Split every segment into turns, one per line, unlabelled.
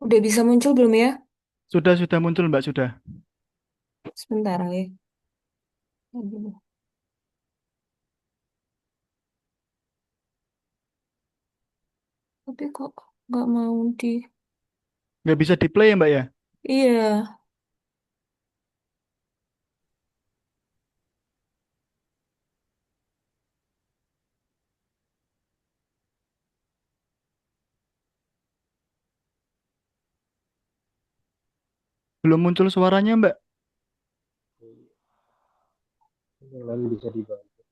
Udah bisa muncul belum ya?
Sudah muncul Mbak, sudah.
Sebentar ya. Aduh, tapi kok nggak mau di...
Nggak bisa di play ya Mbak ya?
Iya,
Belum muncul suaranya Mbak.
Yang lain bisa dibantu.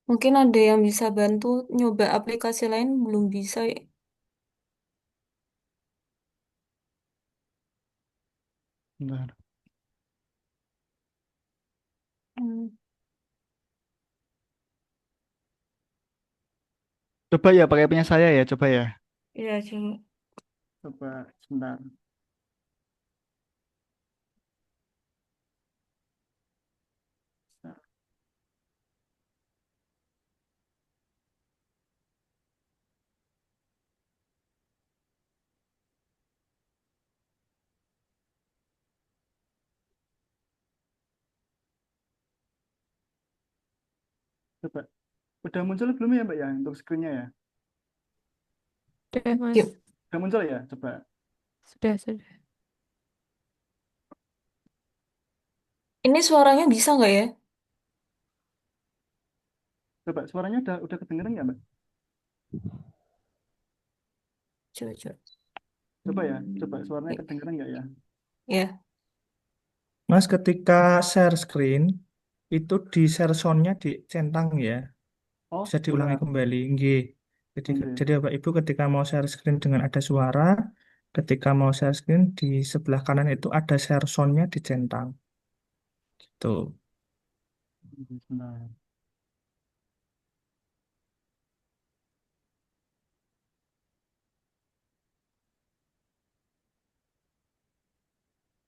mungkin ada yang bisa bantu nyoba aplikasi lain belum bisa ya.
Bentar.
Hmm,
Coba ya pakai punya saya ya, coba ya.
iya, coba.
Coba sebentar. Coba. Udah muncul belum ya Mbak ya untuk screen-nya ya?
Sudah, Mas.
Yuk,
Udah muncul ya? Coba.
Sudah.
ini suaranya bisa nggak ya?
Coba suaranya udah kedengeran nggak Mbak?
Coba, coba.
Coba ya, coba suaranya kedengeran nggak ya?
Ya,
Mas, ketika share screen, itu di share sound-nya dicentang ya.
Oh,
Bisa diulangi
udah.
kembali. Nggih.
Oke.
Jadi Bapak Ibu ketika mau share screen dengan ada suara, ketika mau share screen di sebelah kanan itu ada share sound-nya dicentang. Tuh.
Sebentar.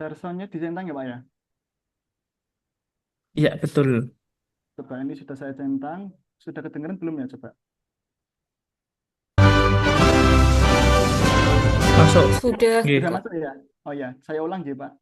Tersonnya dicentang ya Pak ya?
Iya, betul.
Coba ini sudah saya centang. Sudah kedengeran belum ya? Coba.
Masuk.
sudah.
Sudah
Nggih.
masuk ya? Oh ya, saya ulang ya Pak.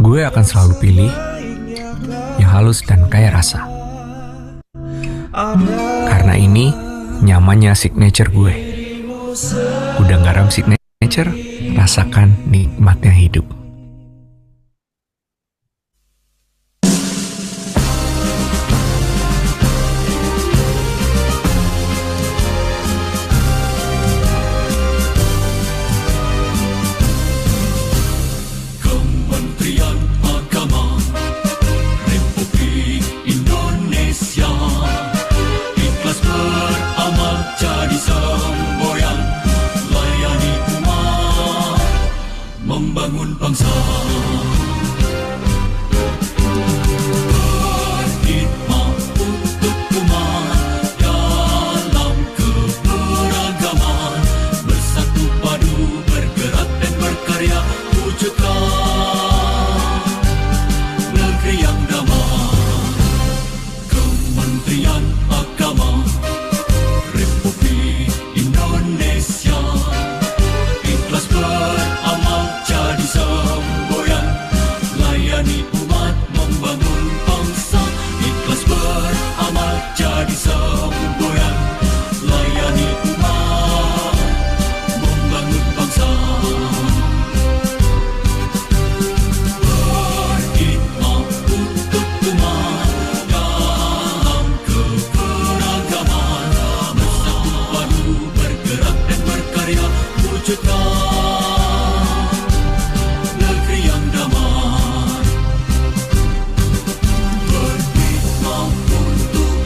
gue akan selalu pilih yang halus dan kaya rasa. Karena ini nyamannya signature gue. Gudang garam signature, rasakan nikmatnya hidup.
Kementerian Agama Republik Indonesia ikhlas beramal jadi semboyan, layani umat, membangun bangsa. Berkhidmat untuk umat dalam keberagaman, bersatu padu bergerak dan berkarya wujudkan negeri yang damai. Kementerian Agama Republik Indonesia ikhlas beramal jadi semboyan, layani umat, membangun bangsa. Ikhlas beramal jadi semboyan, layani umat, membangun bangsa. Berkhidmat untuk umat dalam keberagaman, bersatu padu bergerak dan berkarya wujudkan negeri yang damai. Berkhidmat untuk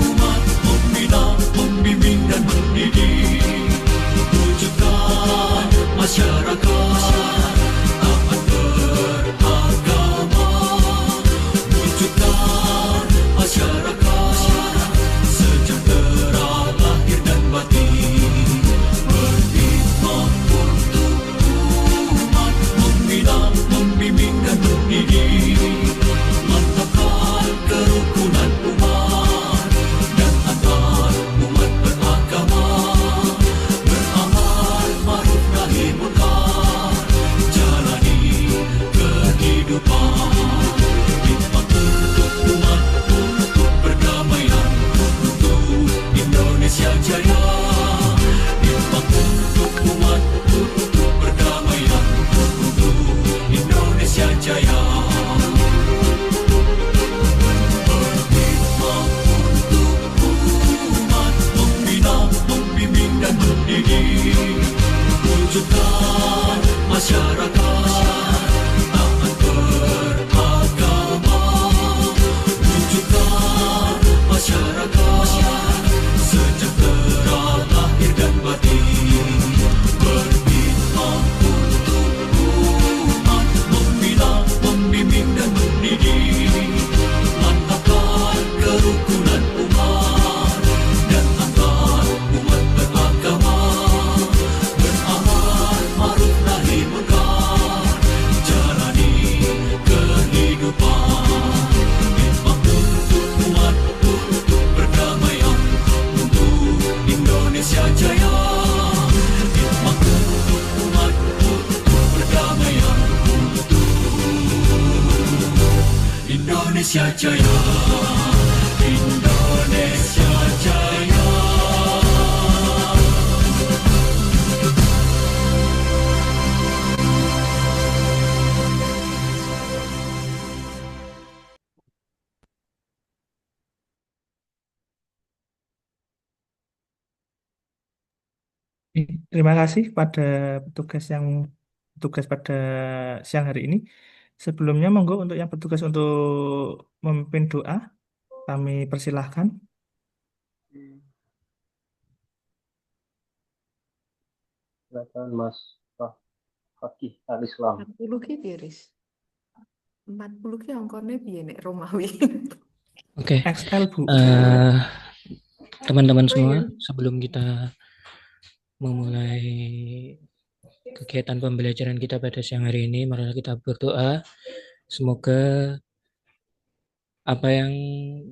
umat, membina, membimbing dan mendidik, wujudkan masyarakat taat beragama, wujudkan masyarakat sejahtera lahir dan batin. Berkhidmat untuk umat, membina, membimbing dan mendidik, mantapkan kerukunan umat dan antar umat beragama, beramal ma'ruf nahi munkar, jalani kehidupan. Khidmat untuk umat, untuk perdamaian, untuk Indonesia Jaya. Khidmat untuk umat, untuk perdamaian, untuk Indonesia Jaya. Berkhidmat untuk umat, membina, membimbing dan mendidik, wujudkan masyarakat taat beragama, wujudkan masyarakat sejahtera lahir dan batin. Berkhidmat untuk umat, membina, membimbing dan mendidik, mantapkan kerukunan umat dan antar umat beragama, beramal ma'ruf nahi munkar, jalani kehidupan. Khidmat untuk umat, untuk perdamaian, untuk Indonesia Jaya. Khidmat untuk umat, untuk perdamaian, untuk Indonesia Jaya. Indonesia Jaya.
Terima kasih pada petugas pada siang hari ini. Sebelumnya monggo untuk yang bertugas untuk memimpin doa, kami persilahkan.
Silakan Mas Fakih Al-Islam.
40 ki tiris. 40 ki angkone piye nek Romawi?
Oke,
XL Bu.
teman-teman
Oh
semua,
iya.
sebelum kita memulai kegiatan pembelajaran kita pada siang hari ini, mari kita berdoa. Semoga apa yang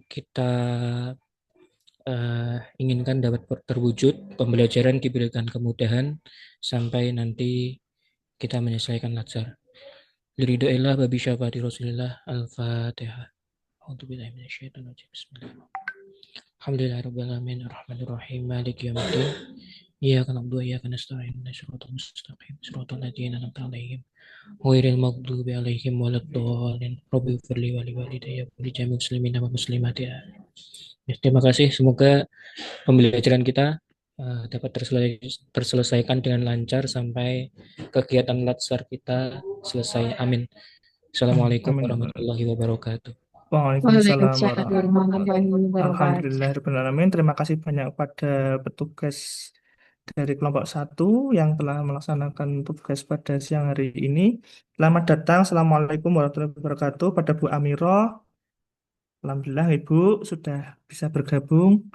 kita inginkan dapat terwujud, pembelajaran diberikan kemudahan sampai nanti kita menyelesaikan lajar. Liridhoillah babi syafaati Rasulillah. Al-Fatihah. A'udzubillahi minasyaitonir rajim. Bismillahirrahmanirrahim. Alhamdulillahirabbil alamin arrahmanir rahim maliki yaumiddin. Iyyaka na'budu wa iyyaka nasta'in ihdinas siratal mustaqim siratal ladzina an'amta 'alaihim ghairil maghdubi 'alaihim waladdallin. Rabbi ighfirli wa liwalidayya wa lijami'il muslimina wal muslimati. Ya, terima kasih. Semoga pembelajaran kita dapat terselesaikan dengan lancar sampai kegiatan latsar kita selesai. Amin. Assalamualaikum
Amin.
warahmatullahi wabarakatuh.
Waalaikumsalam
Waalaikumsalam warahmatullahi wabarakatuh.
Alhamdulillahirrahmanirrahim. Terima kasih banyak pada petugas dari kelompok 1 yang telah melaksanakan tugas pada siang hari ini. Selamat datang. Assalamualaikum warahmatullahi wabarakatuh pada Bu Amirah. Alhamdulillah Ibu sudah bisa bergabung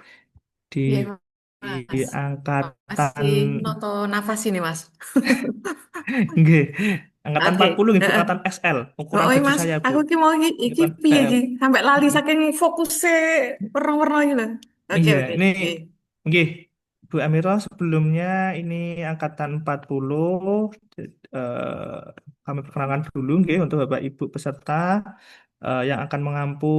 di
Iya, Mas.
angkatan
Masih noto nafas ini, Mas.
nggih, angkatan
Oke.
40 Ibu,
Heeh.
angkatan SL, ukuran
Oh,
baju
Mas,
saya,
aku
Bu.
ki mau iki
Angkatan
piye iki? Sampai lali saking fokusnya warna-warna iki lho. Oke,
Iya,
oke.
ini
Oke.
nggih, Bu Amiro sebelumnya ini angkatan 40 eh, kami perkenalkan dulu nggih untuk Bapak Ibu peserta yang akan mengampu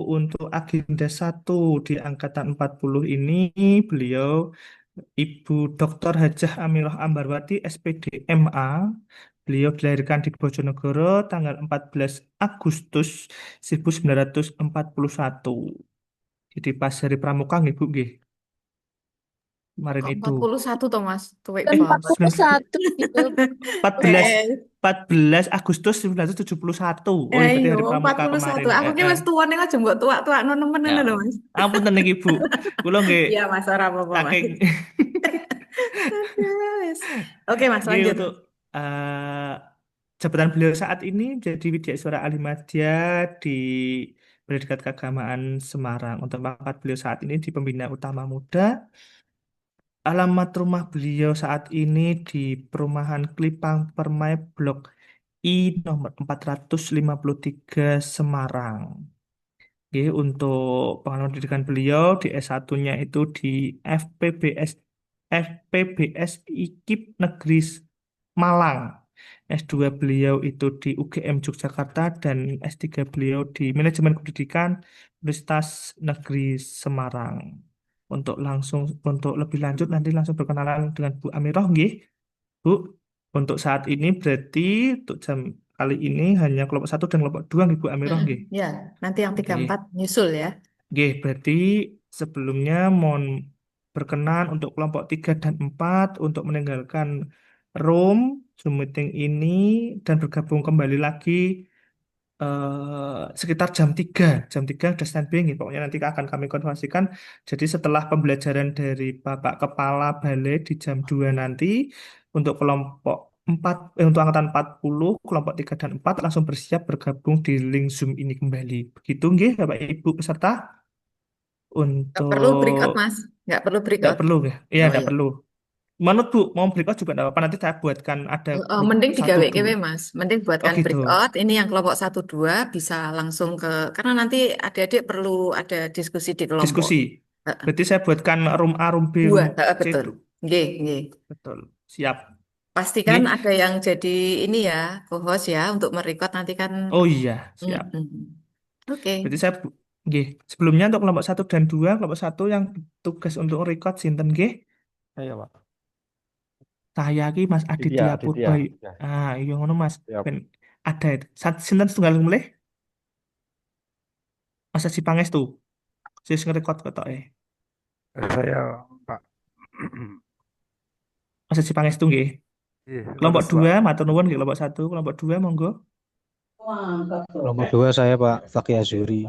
untuk agenda 1 di angkatan 40 ini beliau Ibu Dr. Hajah Aminah Ambarwati SPD MA. Beliau dilahirkan di Bojonegoro tanggal 14 Agustus 1941. Jadi pas hari pramuka nggih Bu nggih. Kemarin
Kok
itu
41 toh, Mas? Tuwek
Dan
banget.
41 gitu.
14
Eh,
14 Agustus 1971. Oh, iya, berarti
iya,
hari pramuka
41.
kemarin.
Aku ki wis tuwa ning aja mbok tuwak-tuwak nemen
Ya,
ngono lho, Mas.
ampun tenang Ibu. Kula nggih
Iya, Mas, ora apa-apa, Mas.
saking
Wes. Oke, Mas,
nggih
lanjut.
untuk jabatan beliau saat ini jadi Widyaswara Alimadya di Pendidikan Keagamaan Semarang. Untuk pangkat beliau saat ini di Pembina Utama Muda. Alamat rumah beliau saat ini di Perumahan Klipang Permai Blok I nomor 453 Semarang. Oke, untuk pengalaman pendidikan beliau di S1-nya itu di FPBS IKIP Negeri Malang. S2 beliau itu di UGM Yogyakarta dan S3 beliau di Manajemen Pendidikan Universitas Negeri Semarang. Untuk lebih lanjut nanti langsung berkenalan dengan Bu Amirah nggih. Bu, untuk saat ini berarti untuk jam kali ini hanya kelompok 1 dan kelompok 2 nggih Bu Amirah nggih.
Ya, nanti yang 3,
Oke.
4 nyusul ya.
Oke, berarti sebelumnya mohon berkenan untuk kelompok 3 dan 4 untuk meninggalkan room Zoom meeting ini dan bergabung kembali lagi sekitar jam 3. Jam 3 udah standby nih. Pokoknya nanti akan kami konfirmasikan. Jadi setelah pembelajaran dari Bapak Kepala Balai di jam 2 nanti untuk kelompok 4 untuk angkatan 40, kelompok 3 dan 4 langsung bersiap bergabung di link Zoom ini kembali. Begitu nggih Bapak Ibu peserta?
Nggak perlu breakout,
Untuk
Mas. Nggak perlu
nggak
breakout.
perlu ya? Iya
Oh
nggak
iya.
perlu. Manut Bu, mau breakout juga nggak apa-apa. Nanti saya buatkan ada grup
Mending
1
digawe
2.
kewe, Mas. Mending
Oh
buatkan
gitu.
breakout. Ini yang kelompok 1, 2 bisa langsung ke, karena nanti adik-adik perlu ada diskusi di kelompok.
Diskusi.
Heeh.
Berarti saya buatkan room A, room B,
Dua,
room C
betul.
dulu.
Nggih, nggih.
Betul. Siap.
Pastikan
Nggih.
ada yang jadi ini ya, co-host ya, untuk merecord nanti kan.
Oh iya, siap.
Oke.
Berarti saya nggih. Sebelumnya untuk kelompok 1 dan 2, kelompok 1 yang tugas untuk record sinten nggih?
Ayo, Pak.
Saya ki Mas Aditya Purba. Ah, iya ngono Mas.
Siap.
Ben ada itu. Sinten setunggal mulih? Mas Aji Pangestu. Sing ngerekord ketoke.
Saya Pak.
Mas Aji Pangestu nggih.
Iya,
Kelompok
lemes, Pak.
2 matur nuwun nggih kelompok 1, kelompok 2 monggo.
Kelompok 2 saya Pak Fakih Azuri.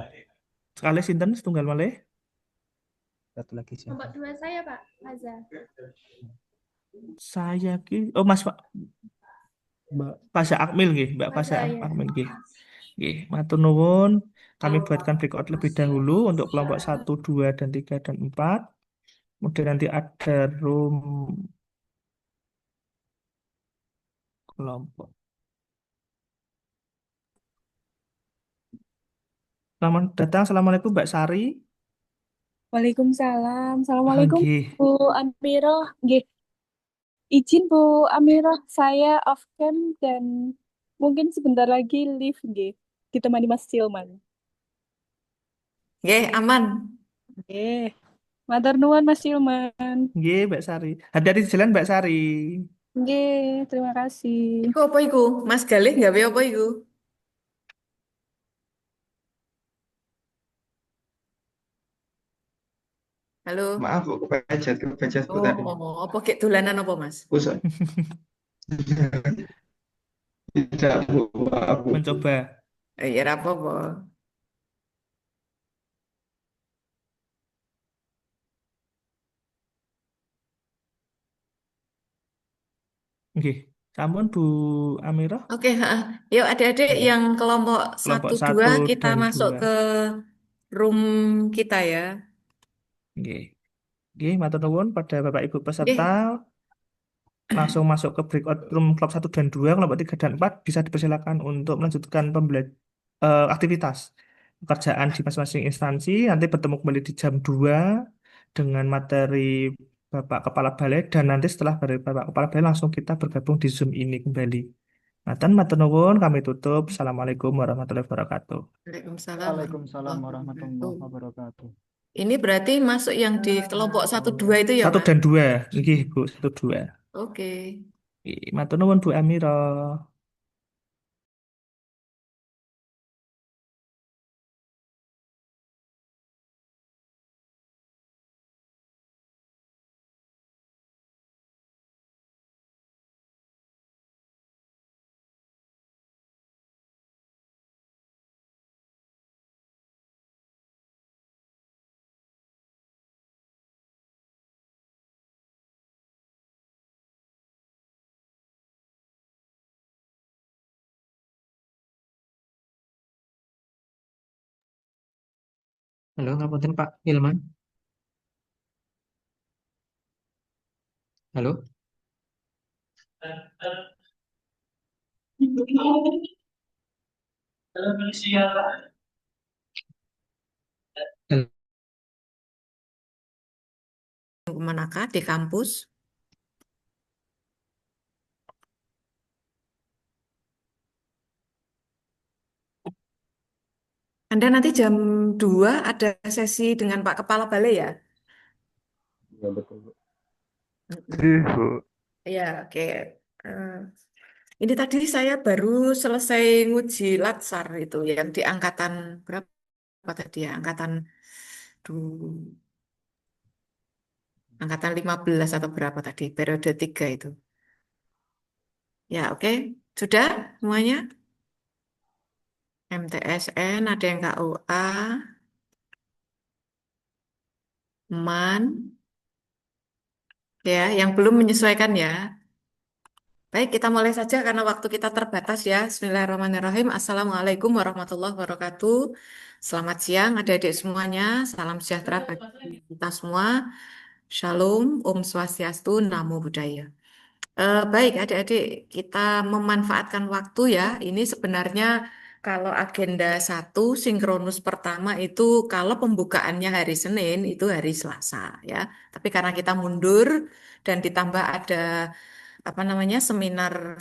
Sekali sinten setunggal malih?
Satu lagi siapa?
Kelompok 2 saya, Pak. Faza.
Saya ki Mas Mbak Pasha Akmil nggih, Mbak Pasha
Faza, ya.
Akmil nggih. Nggih, matur nuwun. Kami buatkan breakout lebih dahulu untuk kelompok 1, 2 dan 3 dan 4. Kemudian nanti ada room kelompok. Selamat datang. Assalamualaikum Mbak Sari.
Waalaikumsalam. Assalamualaikum
Nggih.
Bu Amirah. Nggih. Izin Bu Amirah, saya off cam dan Mungkin sebentar lagi live nggih. Ditemani Mas Silman.
Nggih, aman.
Nggih. Matur nuwun Mas Silman.
Nggih, Mbak Sari. Hati-hati di jalan, Mbak Sari.
Nggih, terima kasih.
Iku apa iku? Mas Galih gawe apa iku? Halo.
Maaf, Bu, kepejat Bu tadi.
Apa kek dolanan apa, Mas?
Usah. Tidak, Bu. Maaf, Bu.
Mencoba.
Ya ora apa-apa.
Nggih. Sampun Bu Amirah,
Oke, yuk adik-adik yang kelompok
kelompok
1, 2
1
kita
dan
masuk
2.
ke room kita ya.
Nggih. Nggih, matur nuwun pada Bapak Ibu
Nggih.
peserta. Langsung masuk ke breakout room kelompok 1 dan 2, kelompok 3 dan 4 bisa dipersilakan untuk melanjutkan aktivitas pekerjaan di masing-masing instansi. Nanti bertemu kembali di jam 2 dengan materi Bapak Kepala Balai, dan nanti setelah dari Bapak Kepala Balai langsung kita bergabung di Zoom ini kembali. Matur nuwun, kami tutup. Assalamualaikum warahmatullahi wabarakatuh.
Waalaikumsalam
Waalaikumsalam
warahmatullahi
warahmatullahi
wabarakatuh.
wabarakatuh.
Ini berarti masuk yang di kelompok 1, 2 itu ya,
1
Mas?
dan 2. Nggih, Bu, 1, 2.
Oke.
Nggih, matur nuwun Bu Amirah.
Halo, ngapunten Pak Hilman. Halo.
Kemanakah di kampus? Anda nanti jam 2 ada sesi dengan Pak Kepala Balai ya?
Ya, betul, Bu.
Sih, Bu.
Ya, oke. Eh, ini tadi saya baru selesai nguji latsar itu yang di angkatan berapa tadi ya? Angkatan 15 atau berapa tadi? Periode 3 itu. Ya, oke. Sudah semuanya? MTSN, ada yang KUA, MAN, ya, yang belum menyesuaikan ya. Baik, kita mulai saja karena waktu kita terbatas ya. Bismillahirrahmanirrahim. Assalamualaikum warahmatullahi wabarakatuh. Selamat siang adik-adik semuanya. Salam sejahtera bagi kita semua. Shalom, Om Swastiastu, Namo Buddhaya. Baik, adik-adik, kita memanfaatkan waktu ya. Ini sebenarnya kalau agenda 1, sinkronus pertama itu kalau pembukaannya hari Senin, itu hari Selasa ya. Tapi karena kita mundur dan ditambah ada seminar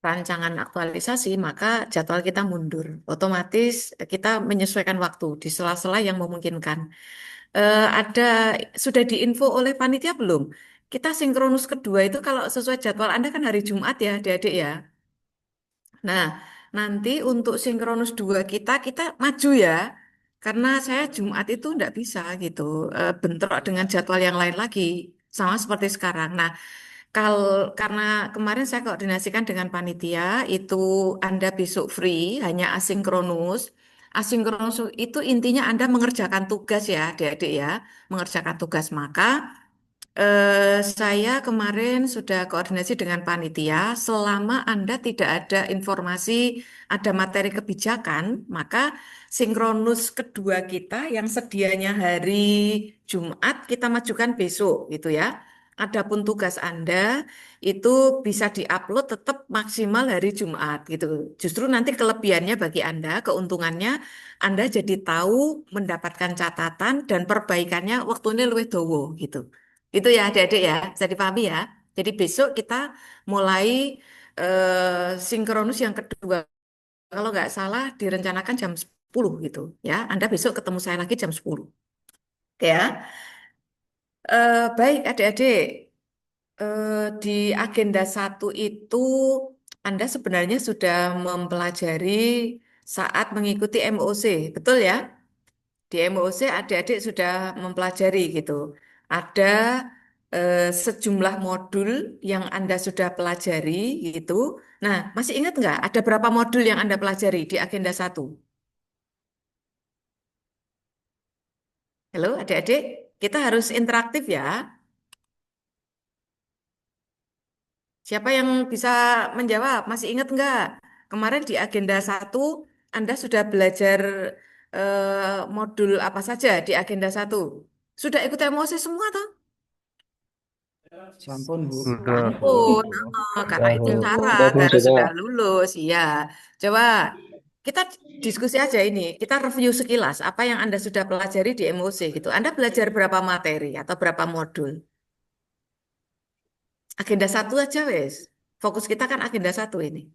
rancangan aktualisasi, maka jadwal kita mundur. Otomatis kita menyesuaikan waktu di sela-sela yang memungkinkan. Ada sudah diinfo oleh panitia belum? Kita sinkronus kedua itu kalau sesuai jadwal Anda kan hari Jumat ya, adik-adik ya. Nah, nanti untuk sinkronus 2 kita maju ya. Karena saya Jumat itu enggak bisa gitu, bentrok dengan jadwal yang lain lagi. Sama seperti sekarang. Nah, karena kemarin saya koordinasikan dengan panitia, itu Anda besok free, hanya asinkronus. Asinkronus itu intinya Anda mengerjakan tugas ya, adik-adik ya, mengerjakan tugas. Maka saya kemarin sudah koordinasi dengan panitia, selama Anda tidak ada informasi, ada materi kebijakan, maka sinkronus kedua kita yang sedianya hari Jumat kita majukan besok gitu ya. Adapun tugas Anda itu bisa diupload tetap maksimal hari Jumat gitu. Justru nanti kelebihannya bagi Anda, keuntungannya Anda jadi tahu mendapatkan catatan dan perbaikannya waktunya luwih dawa gitu. Itu ya adik-adik ya, bisa dipahami ya. Jadi besok kita mulai sinkronus yang kedua. Kalau nggak salah direncanakan jam 10 gitu ya. Anda besok ketemu saya lagi jam 10. Oke ya. Baik adik-adik. Di agenda satu itu Anda sebenarnya sudah mempelajari saat mengikuti MOC, betul ya? Di MOC adik-adik sudah mempelajari gitu. Ada sejumlah modul yang Anda sudah pelajari gitu. Nah, masih ingat nggak ada berapa modul yang Anda pelajari di agenda satu? Halo adik-adik, kita harus interaktif ya. Siapa yang bisa menjawab? Masih ingat nggak? Kemarin di agenda satu Anda sudah belajar modul apa saja di agenda satu? Sudah ikut emosi semua toh?
Sampun, Bu.
Sudah, Bu.
Ampun, karena
Udah,
itu
Bu.
syarat
Bu,
harus sudah
sudah.
lulus. Iya, coba kita diskusi aja ini. Kita review sekilas apa yang Anda sudah pelajari di emosi gitu. Anda belajar berapa materi atau berapa modul? Agenda satu aja wes. Fokus kita kan agenda satu ini.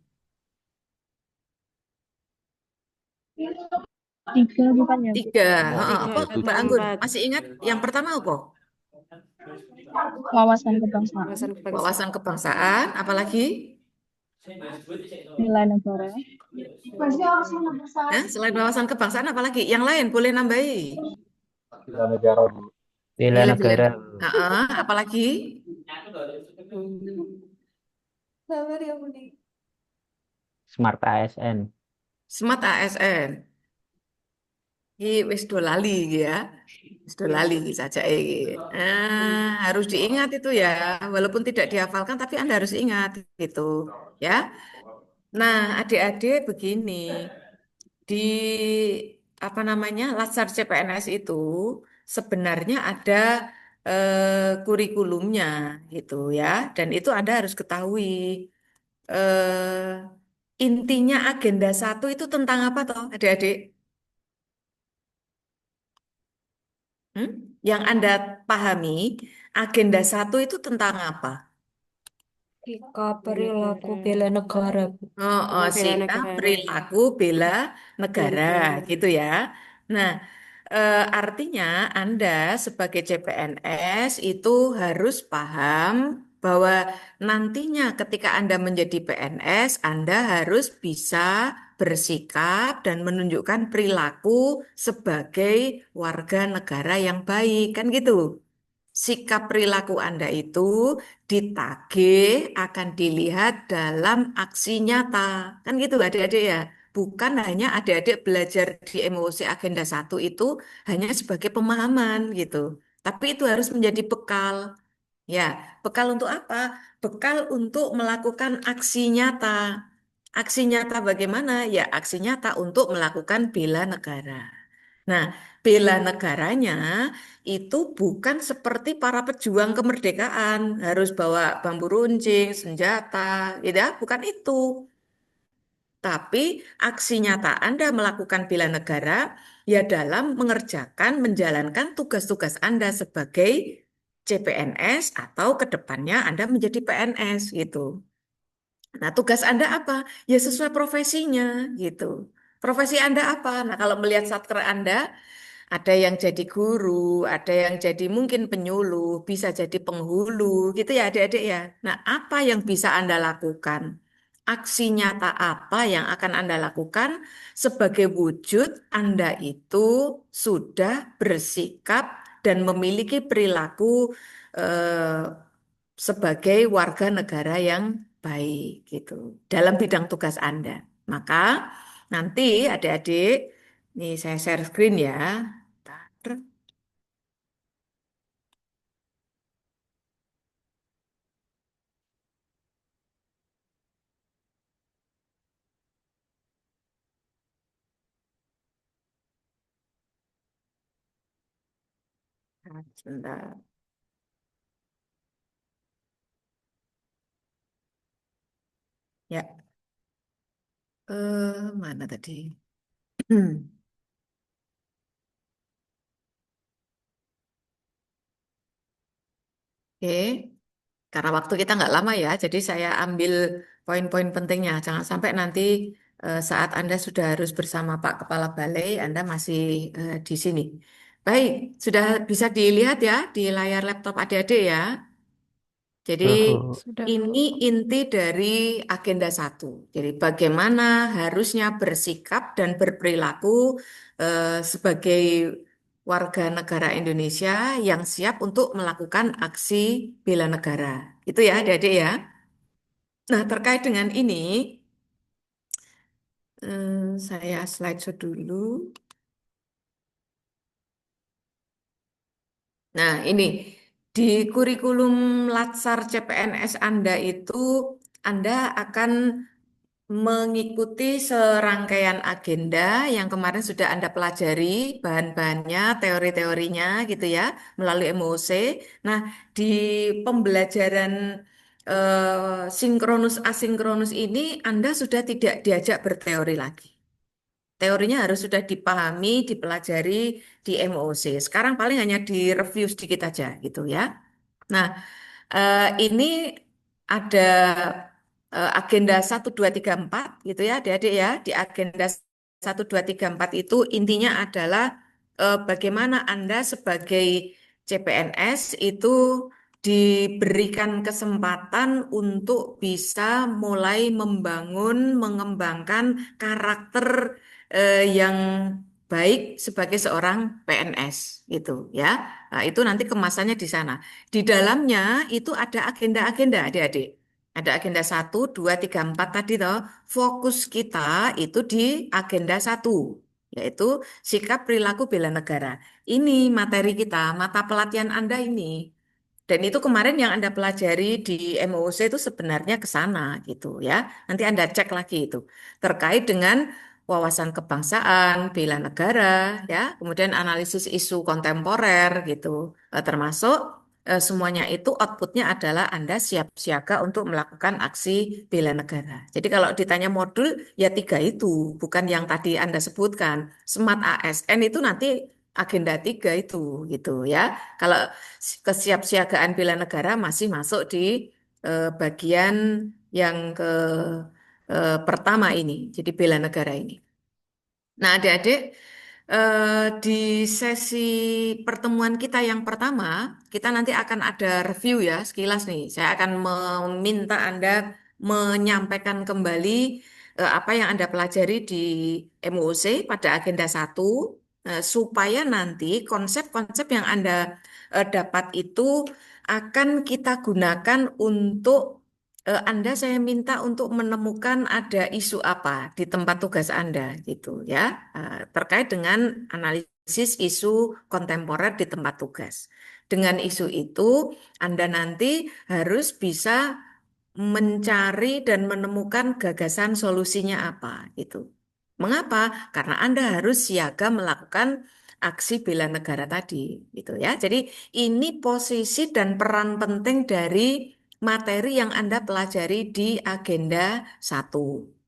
3 bukannya, Bu?
Tiga. Heeh,
Tiga
apa
atau
Mbak Anggun?
4.
Masih ingat yang pertama apa?
Wawasan kebangsaan,
Wawasan kebangsaan.
Wawasan kebangsaan. Apalagi?
nilai negara,
Selain wawasan kebangsaan, apalagi? Yang lain boleh nambahi.
Bela negara, Bu.
Bela
Nilai-nilai.
negara.
Apalagi?
Smart ASN.
Smart ASN. Wis do lali ya. Wis do lali saja. Harus diingat itu ya. Walaupun tidak dihafalkan, tapi Anda harus ingat gitu. Ya. Nah, adik-adik begini. Di apa namanya Latsar CPNS itu sebenarnya ada kurikulumnya gitu ya, dan itu Anda harus ketahui intinya agenda satu itu tentang apa toh adik-adik? Hmm? Yang Anda pahami agenda satu itu tentang apa?
Sikap perilaku bela negara, Bu.
Bela sikap
negara.
perilaku bela negara gitu ya. Nah, artinya Anda sebagai CPNS itu harus paham bahwa nantinya ketika Anda menjadi PNS, Anda harus bisa bersikap dan menunjukkan perilaku sebagai warga negara yang baik, kan gitu. Sikap perilaku Anda itu ditagih akan dilihat dalam aksi nyata. Kan gitu adik-adik ya. Bukan hanya adik-adik belajar di emosi agenda satu itu hanya sebagai pemahaman gitu. Tapi itu harus menjadi bekal. Ya, bekal untuk apa? Bekal untuk melakukan aksi nyata. Aksi nyata bagaimana? Ya, aksi nyata untuk melakukan bela negara. Nah, bela negaranya itu bukan seperti para pejuang kemerdekaan, harus bawa bambu runcing, senjata, gitu ya, bukan itu. Tapi aksi nyata Anda melakukan bela negara ya dalam menjalankan tugas-tugas Anda sebagai CPNS atau kedepannya Anda menjadi PNS gitu. Nah, tugas Anda apa? Ya sesuai profesinya gitu. Profesi Anda apa? Nah, kalau melihat satker Anda, ada yang jadi guru, ada yang jadi mungkin penyuluh, bisa jadi penghulu, gitu ya adik-adik ya. Nah, apa yang bisa Anda lakukan? Aksi nyata apa yang akan Anda lakukan sebagai wujud Anda itu sudah bersikap dan memiliki perilaku eh, sebagai warga negara yang baik gitu dalam bidang tugas Anda. Maka nanti adik-adik, nih saya share screen ya. Bentar. Sebentar. Ya, mana tadi? Oke, Karena waktu kita nggak lama ya, jadi saya ambil poin-poin pentingnya. Jangan sampai nanti saat Anda sudah harus bersama Pak Kepala Balai, Anda masih di sini. Baik, sudah bisa dilihat ya di layar laptop adik-adik ya. Jadi
Sudah.
ini inti dari agenda 1. Jadi bagaimana harusnya bersikap dan berperilaku sebagai warga negara Indonesia yang siap untuk melakukan aksi bela negara. Itu ya adik-adik ya. Nah terkait dengan ini, saya slideshow dulu. Nah ini, di kurikulum Latsar CPNS Anda itu, Anda akan mengikuti serangkaian agenda yang kemarin sudah Anda pelajari bahan-bahannya, teori-teorinya gitu ya, melalui MOC. Nah, di pembelajaran sinkronus asinkronus ini Anda sudah tidak diajak berteori lagi. Teorinya harus sudah dipahami, dipelajari di MOC. Sekarang paling hanya direview sedikit aja gitu ya. Nah, ini ada agenda 1, 2, 3, 4 gitu ya adik-adik ya. Di agenda 1, 2, 3, 4 itu intinya adalah bagaimana Anda sebagai CPNS itu diberikan kesempatan untuk bisa mulai membangun, mengembangkan karakter yang baik sebagai seorang PNS gitu ya. Nah, itu nanti kemasannya di sana. Di dalamnya itu ada agenda-agenda adik-adik. Ada agenda 1, 2, 3, 4 tadi toh. Fokus kita itu di agenda 1, yaitu sikap perilaku bela negara. Ini materi kita, mata pelatihan Anda ini. Dan itu kemarin yang Anda pelajari di MOC itu sebenarnya ke sana gitu ya. Nanti Anda cek lagi itu. Terkait dengan wawasan kebangsaan, bela negara, ya, kemudian analisis isu kontemporer gitu. Termasuk semuanya itu outputnya adalah Anda siap siaga untuk melakukan aksi bela negara. Jadi kalau ditanya modul, ya 3 itu, bukan yang tadi Anda sebutkan. Smart ASN itu nanti agenda 3 itu gitu ya. Kalau kesiapsiagaan bela negara masih masuk di bagian yang pertama ini, jadi bela negara ini. Nah, adik-adik, di sesi pertemuan kita yang pertama, kita nanti akan ada review ya, sekilas nih. Saya akan meminta Anda menyampaikan kembali apa yang Anda pelajari di MOC pada agenda 1, supaya nanti konsep-konsep yang Anda dapat itu akan kita gunakan untuk Anda saya minta untuk menemukan ada isu apa di tempat tugas Anda gitu ya, terkait dengan analisis isu kontemporer di tempat tugas. Dengan isu itu Anda nanti harus bisa mencari dan menemukan gagasan solusinya apa gitu. Mengapa? Karena Anda harus siaga melakukan aksi bela negara tadi gitu ya. Jadi ini posisi dan peran penting dari materi yang Anda pelajari di agenda 1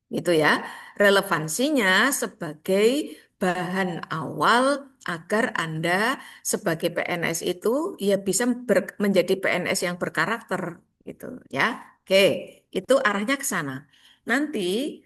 gitu ya. Relevansinya sebagai bahan awal agar Anda sebagai PNS itu ya bisa menjadi PNS yang berkarakter gitu ya. Oke, itu arahnya ke sana. Nanti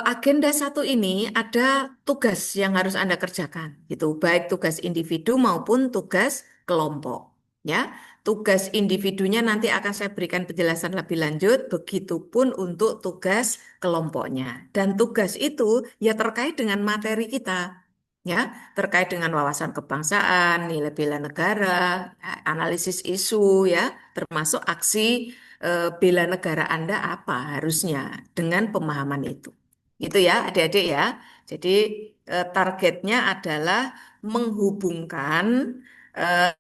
agenda 1 ini ada tugas yang harus Anda kerjakan, gitu. Baik tugas individu maupun tugas kelompok. Ya, tugas individunya nanti akan saya berikan penjelasan lebih lanjut, begitupun untuk tugas kelompoknya. Dan tugas itu ya terkait dengan materi kita. Ya, terkait dengan wawasan kebangsaan, nilai bela negara, analisis isu, ya, termasuk aksi bela negara Anda apa harusnya dengan pemahaman itu. Itu ya, adik-adik ya. Jadi targetnya adalah menghubungkan eh,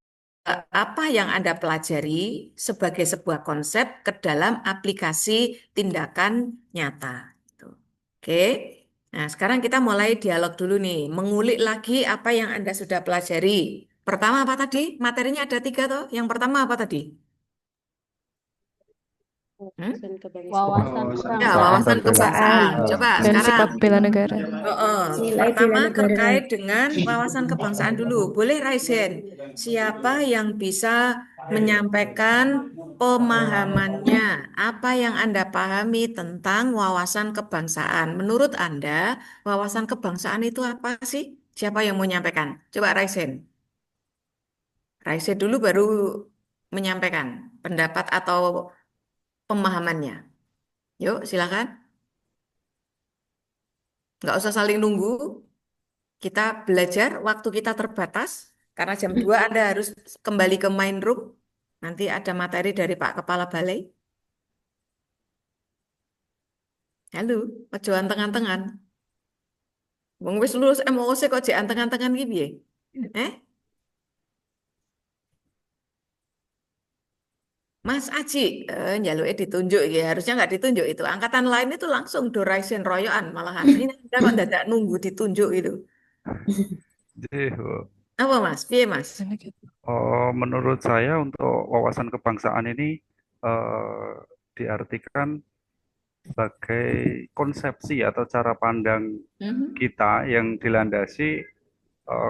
apa yang Anda pelajari sebagai sebuah konsep ke dalam aplikasi tindakan nyata. Gitu. Oke. Nah, sekarang kita mulai dialog dulu nih. Mengulik lagi apa yang Anda sudah pelajari. Pertama apa tadi? Materinya ada 3 toh. Yang pertama apa tadi?
Wawasan
Ya, wawasan kebangsaan. Coba
dan sikap
sekarang.
bela negara.
Pertama terkait dengan wawasan kebangsaan dulu. Boleh raise hand. Siapa yang bisa menyampaikan pemahamannya. Apa yang Anda pahami tentang wawasan kebangsaan? Menurut Anda, wawasan kebangsaan itu apa sih? Siapa yang mau menyampaikan? Coba Raisen. Raisen dulu baru menyampaikan pendapat atau pemahamannya. Yuk, silakan. Nggak usah saling nunggu. Kita belajar, waktu kita terbatas. Karena jam 2 Anda harus kembali ke main room. Nanti ada materi dari Pak Kepala Balai. Halo, ojo anteng-antengan. Wong wis lulus MOC kok jek anteng-antengan iki piye? Eh? Mas Aji, njaluke ditunjuk ya. Harusnya nggak ditunjuk itu. Angkatan lain itu langsung Doraisen royoan malahan. Ini Anda kok dadak nunggu ditunjuk itu.
Jadi,
Apa Mas? Piye Mas?
menurut saya untuk wawasan kebangsaan ini diartikan sebagai konsepsi atau cara pandang
Mhm.
kita yang dilandasi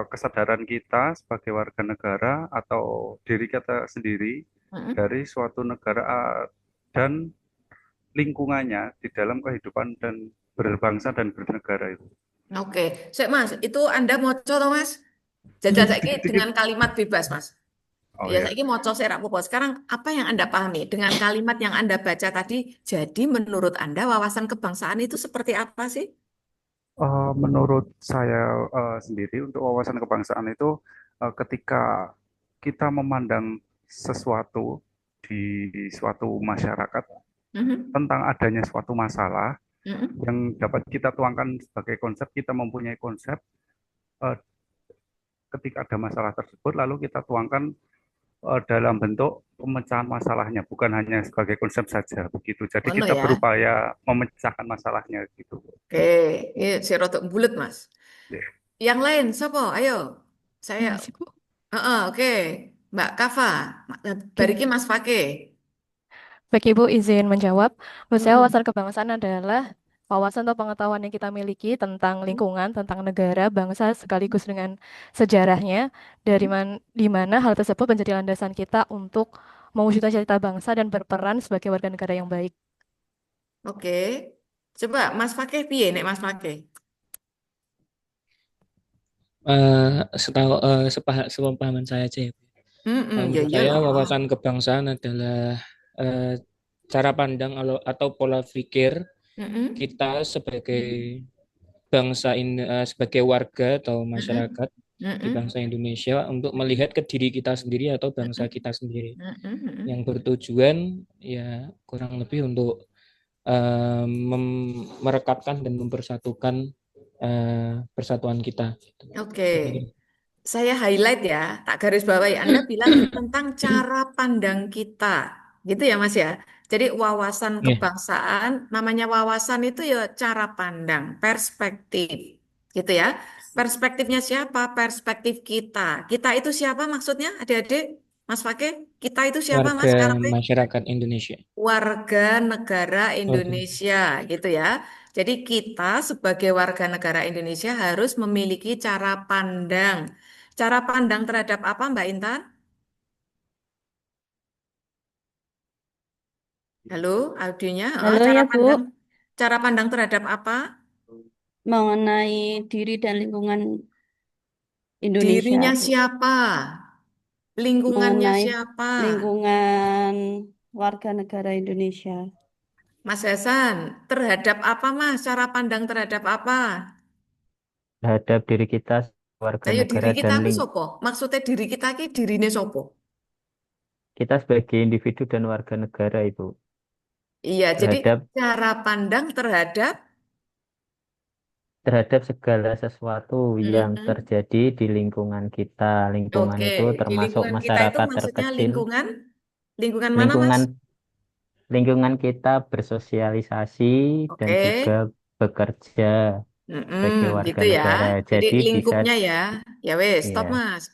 kesadaran kita sebagai warga negara atau diri kita sendiri
Mhm.
dari suatu negara dan lingkungannya di dalam kehidupan dan berbangsa dan bernegara itu.
Oke, Sik Mas, itu Anda moco toh Mas? Jajal saiki dengan kalimat bebas Mas.
Oh
Ya,
ya.
saiki moco sik ra apa-apa. Sekarang apa yang Anda pahami dengan kalimat yang Anda baca tadi? Jadi menurut Anda wawasan kebangsaan itu seperti apa sih?
Menurut saya sendiri untuk wawasan kebangsaan itu ketika kita memandang sesuatu di suatu masyarakat
Mhm.
tentang adanya suatu masalah
Mhm.
yang dapat kita tuangkan sebagai konsep, kita mempunyai konsep eh, ketika ada masalah tersebut lalu kita tuangkan dalam bentuk pemecahan masalahnya, bukan hanya sebagai konsep saja begitu. Jadi
Ngono
kita
ya.
berupaya memecahkan masalahnya gitu.
Oke, ini si rotok bulat Mas.
Ya.
Yang lain, siapa? Ayo. Saya. Oke. Mbak Kafa, bariki Mas Fake.
Baik Ibu izin menjawab. Menurut saya
Mm-mm.
wawasan kebangsaan adalah wawasan atau pengetahuan yang kita miliki tentang lingkungan, tentang negara, bangsa, sekaligus dengan sejarahnya, di mana hal tersebut menjadi landasan kita untuk mewujudkan cita bangsa dan berperan sebagai warga negara yang baik.
Oke. Coba Mas Fake piye nek Mas Fake?
Sepemahaman saya aja ya.
Ya
Menurut saya
iyalah.
wawasan kebangsaan adalah cara pandang atau pola pikir
Mm-mm.
kita sebagai sebagai warga atau
Mm-mm.
masyarakat di
Mm-mm.
bangsa Indonesia untuk melihat ke diri kita sendiri atau bangsa kita sendiri
Mm-mm.
yang bertujuan ya kurang lebih untuk merekatkan dan mempersatukan persatuan kita.
Oke. Saya highlight ya, tak garis bawahi. Anda bilang tentang cara pandang kita. Gitu ya, Mas ya. Jadi wawasan
Iya.
kebangsaan, namanya wawasan itu ya cara pandang, perspektif. Gitu ya. Perspektifnya siapa? Perspektif kita. Kita itu siapa maksudnya? Adik-adik, Mas Fakih, kita itu siapa, Mas?
Warga
Karepe?
masyarakat Indonesia.
Warga negara
Oke.
Indonesia, gitu ya. Jadi kita sebagai warga negara Indonesia harus memiliki cara pandang. Cara pandang terhadap apa, Mbak Intan? Halo, audionya.
Halo
Cara
ya Bu,
cara pandang terhadap apa?
mengenai diri dan lingkungan Indonesia
Dirinya
Bu,
siapa? Lingkungannya
mengenai
siapa?
lingkungan warga negara Indonesia.
Mas Hasan, terhadap apa, Mas? Cara pandang terhadap apa?
Terhadap diri kita warga
Ayo diri
negara
kita
dan
ki sopo? Maksudnya diri kita ki dirine sopo?
kita sebagai individu dan warga negara Ibu.
Iya, jadi
Terhadap
cara pandang terhadap
segala sesuatu yang
Mm-mm.
terjadi di lingkungan kita. Lingkungan
Oke,
itu
di
termasuk
lingkungan kita itu
masyarakat
maksudnya
terkecil.
lingkungan mana, Mas?
Lingkungan lingkungan kita bersosialisasi dan
Oke.
juga bekerja sebagai warga
Gitu ya.
negara.
Jadi
Jadi bisa
lingkupnya ya. Ya wes, stop
ya,
Mas.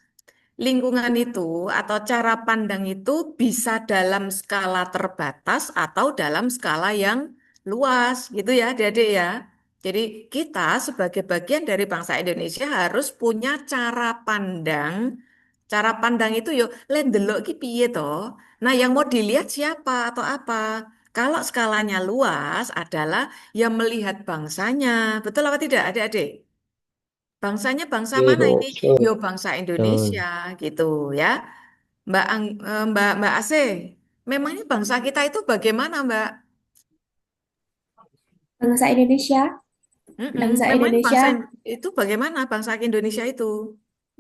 Lingkungan itu atau cara pandang itu bisa dalam skala terbatas atau dalam skala yang luas, gitu ya, adik-adik ya. Jadi kita sebagai bagian dari bangsa Indonesia harus punya cara pandang Cara pandang itu yo le ndelok ki piye toh. Nah, yang mau dilihat siapa atau apa? Kalau skalanya luas adalah yang melihat bangsanya. Betul apa tidak, adik-adik? Bangsanya bangsa mana
Betul.
ini? Yo bangsa Indonesia
Betul.
gitu ya. Mbak Ase, memangnya bangsa kita itu bagaimana, Mbak?
Bangsa Indonesia, bangsa
Memangnya
Indonesia
bangsa itu bagaimana bangsa Indonesia itu?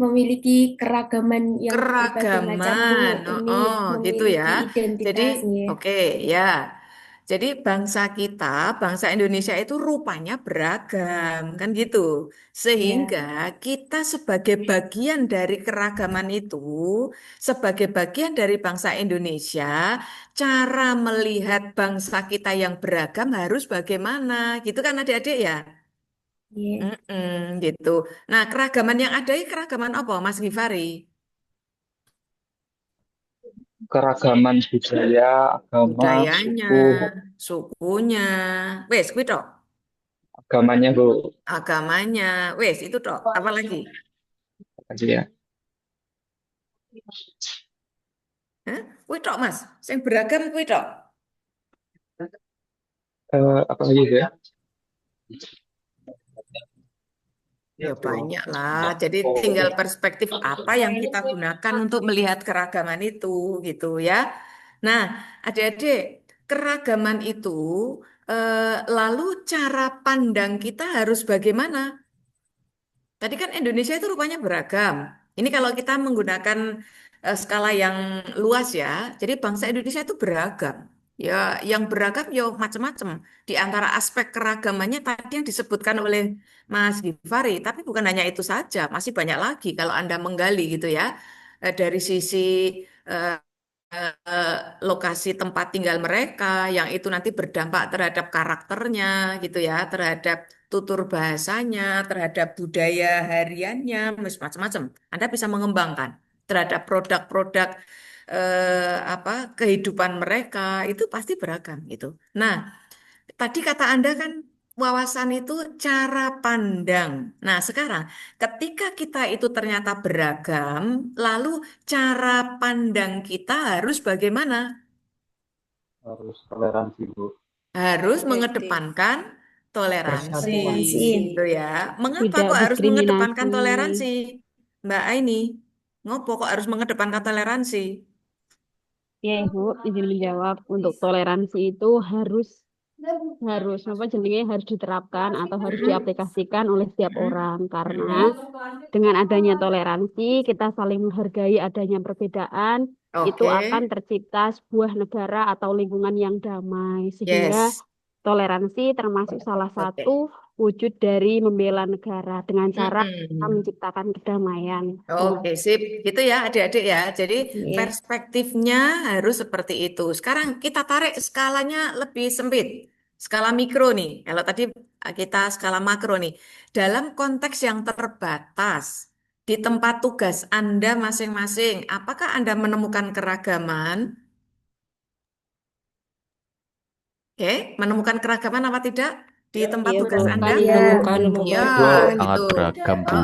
memiliki keragaman yang berbagai macam Bu.
Keragaman,
Ini
oh gitu ya.
memiliki
Jadi,
identitasnya.
oke ya. Jadi bangsa kita, bangsa Indonesia itu rupanya beragam, kan gitu. Sehingga
Ya,
kita sebagai bagian dari keragaman itu, sebagai bagian dari bangsa Indonesia, cara melihat bangsa kita yang beragam harus bagaimana, gitu kan adik-adik ya?
ya.
Gitu. Nah, keragaman yang ada ini keragaman apa, Mas Gifari?
Keragaman budaya, agama,
Budayanya,
suku,
sukunya, wes, kuwi tok.
agamanya Bu.
Agamanya, wes itu tok. Apa lagi?
Aja ya.
Hah? Kuwi tok, Mas. Sing beragam kuwi tok.
Apa lagi Bu ya?
Ya banyak lah. Jadi tinggal perspektif apa yang kita gunakan untuk melihat keragaman itu, gitu ya. Nah, adik-adik, keragaman itu lalu cara pandang kita harus bagaimana? Tadi kan Indonesia itu rupanya beragam. Ini kalau kita menggunakan skala yang luas ya. Jadi bangsa Indonesia itu beragam. Ya, yang beragam ya macam-macam. Di antara aspek keragamannya tadi yang disebutkan oleh Mas Gifari, tapi bukan hanya itu saja, masih banyak lagi kalau Anda menggali gitu ya. Dari sisi eh, eh, lokasi tempat tinggal mereka yang itu nanti berdampak terhadap karakternya gitu ya, terhadap tutur bahasanya, terhadap budaya hariannya, macam-macam. Anda bisa mengembangkan terhadap produk-produk apa kehidupan mereka itu pasti beragam gitu. Nah, tadi kata Anda kan wawasan itu cara pandang. Nah, sekarang ketika kita itu ternyata beragam, lalu cara pandang kita harus bagaimana?
Harus toleransi Bu.
Harus
Objektif.
mengedepankan toleransi,
Toleransi.
gitu ya. Mengapa
Tidak
kok harus mengedepankan
diskriminasi.
toleransi, Mbak Aini? Ngopo kok harus mengedepankan toleransi?
Ya, Bu, izin menjawab. Untuk toleransi itu harus harus apa jenenge harus diterapkan atau harus diaplikasikan oleh setiap orang karena dengan adanya toleransi kita saling menghargai adanya perbedaan itu
Oke,
akan tercipta sebuah negara atau lingkungan yang damai sehingga
yes.
toleransi termasuk salah
Oke.
satu wujud dari membela negara dengan cara kita
Mm-mm.
menciptakan kedamaian.
Oke, sip. Gitu ya, adik-adik ya. Jadi
Iya.
perspektifnya harus seperti itu. Sekarang kita tarik skalanya lebih sempit. Skala mikro nih. Kalau tadi kita skala makro nih. Dalam konteks yang terbatas, di tempat tugas Anda masing-masing, apakah Anda menemukan keragaman? Oke, menemukan keragaman apa tidak di tempat
Iya,
tugas
Bu.
Anda?
Iya.
Menemukan, Bu.
Ya,
Sangat
gitu.
beragam, Bu.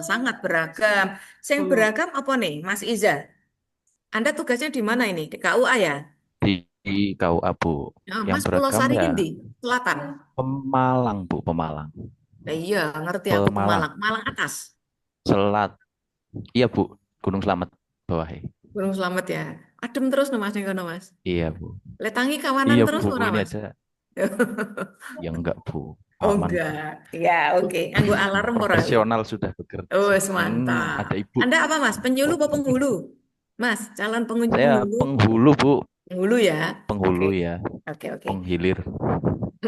Sangat beragam. Yang
Hmm.
beragam apa nih, Mas Iza? Anda tugasnya di mana ini? Di KUA ya?
Di KUA, Bu.
Ya,
Yang
Mas Pulau
beragam
Sari
ya
ini, Selatan.
Pemalang, Bu. Pemalang.
Iya, ngerti aku
Pemalang.
Pemalang. Malang atas.
Selat. Iya, Bu. Gunung Slamet. Bawah.
Gunung Slamet ya. Adem terus no Mas, yang kono, Mas.
Iya, Bu.
Letangi kawanan
Iya,
terus
Bu.
ora,
Ini
Mas?
aja. Ya enggak, Bu.
Oh
Aman, Bu.
enggak. Ya, oke. Anggo alarm ora.
Profesional sudah bekerja.
Oh, mantap.
Ada Ibu.
Anda apa, Mas? Penyuluh apa penghulu? Mas, calon
Saya
penghulu.
penghulu, Bu.
Penghulu ya.
Penghulu
Oke.
ya.
Oke, oke.
Penghilir.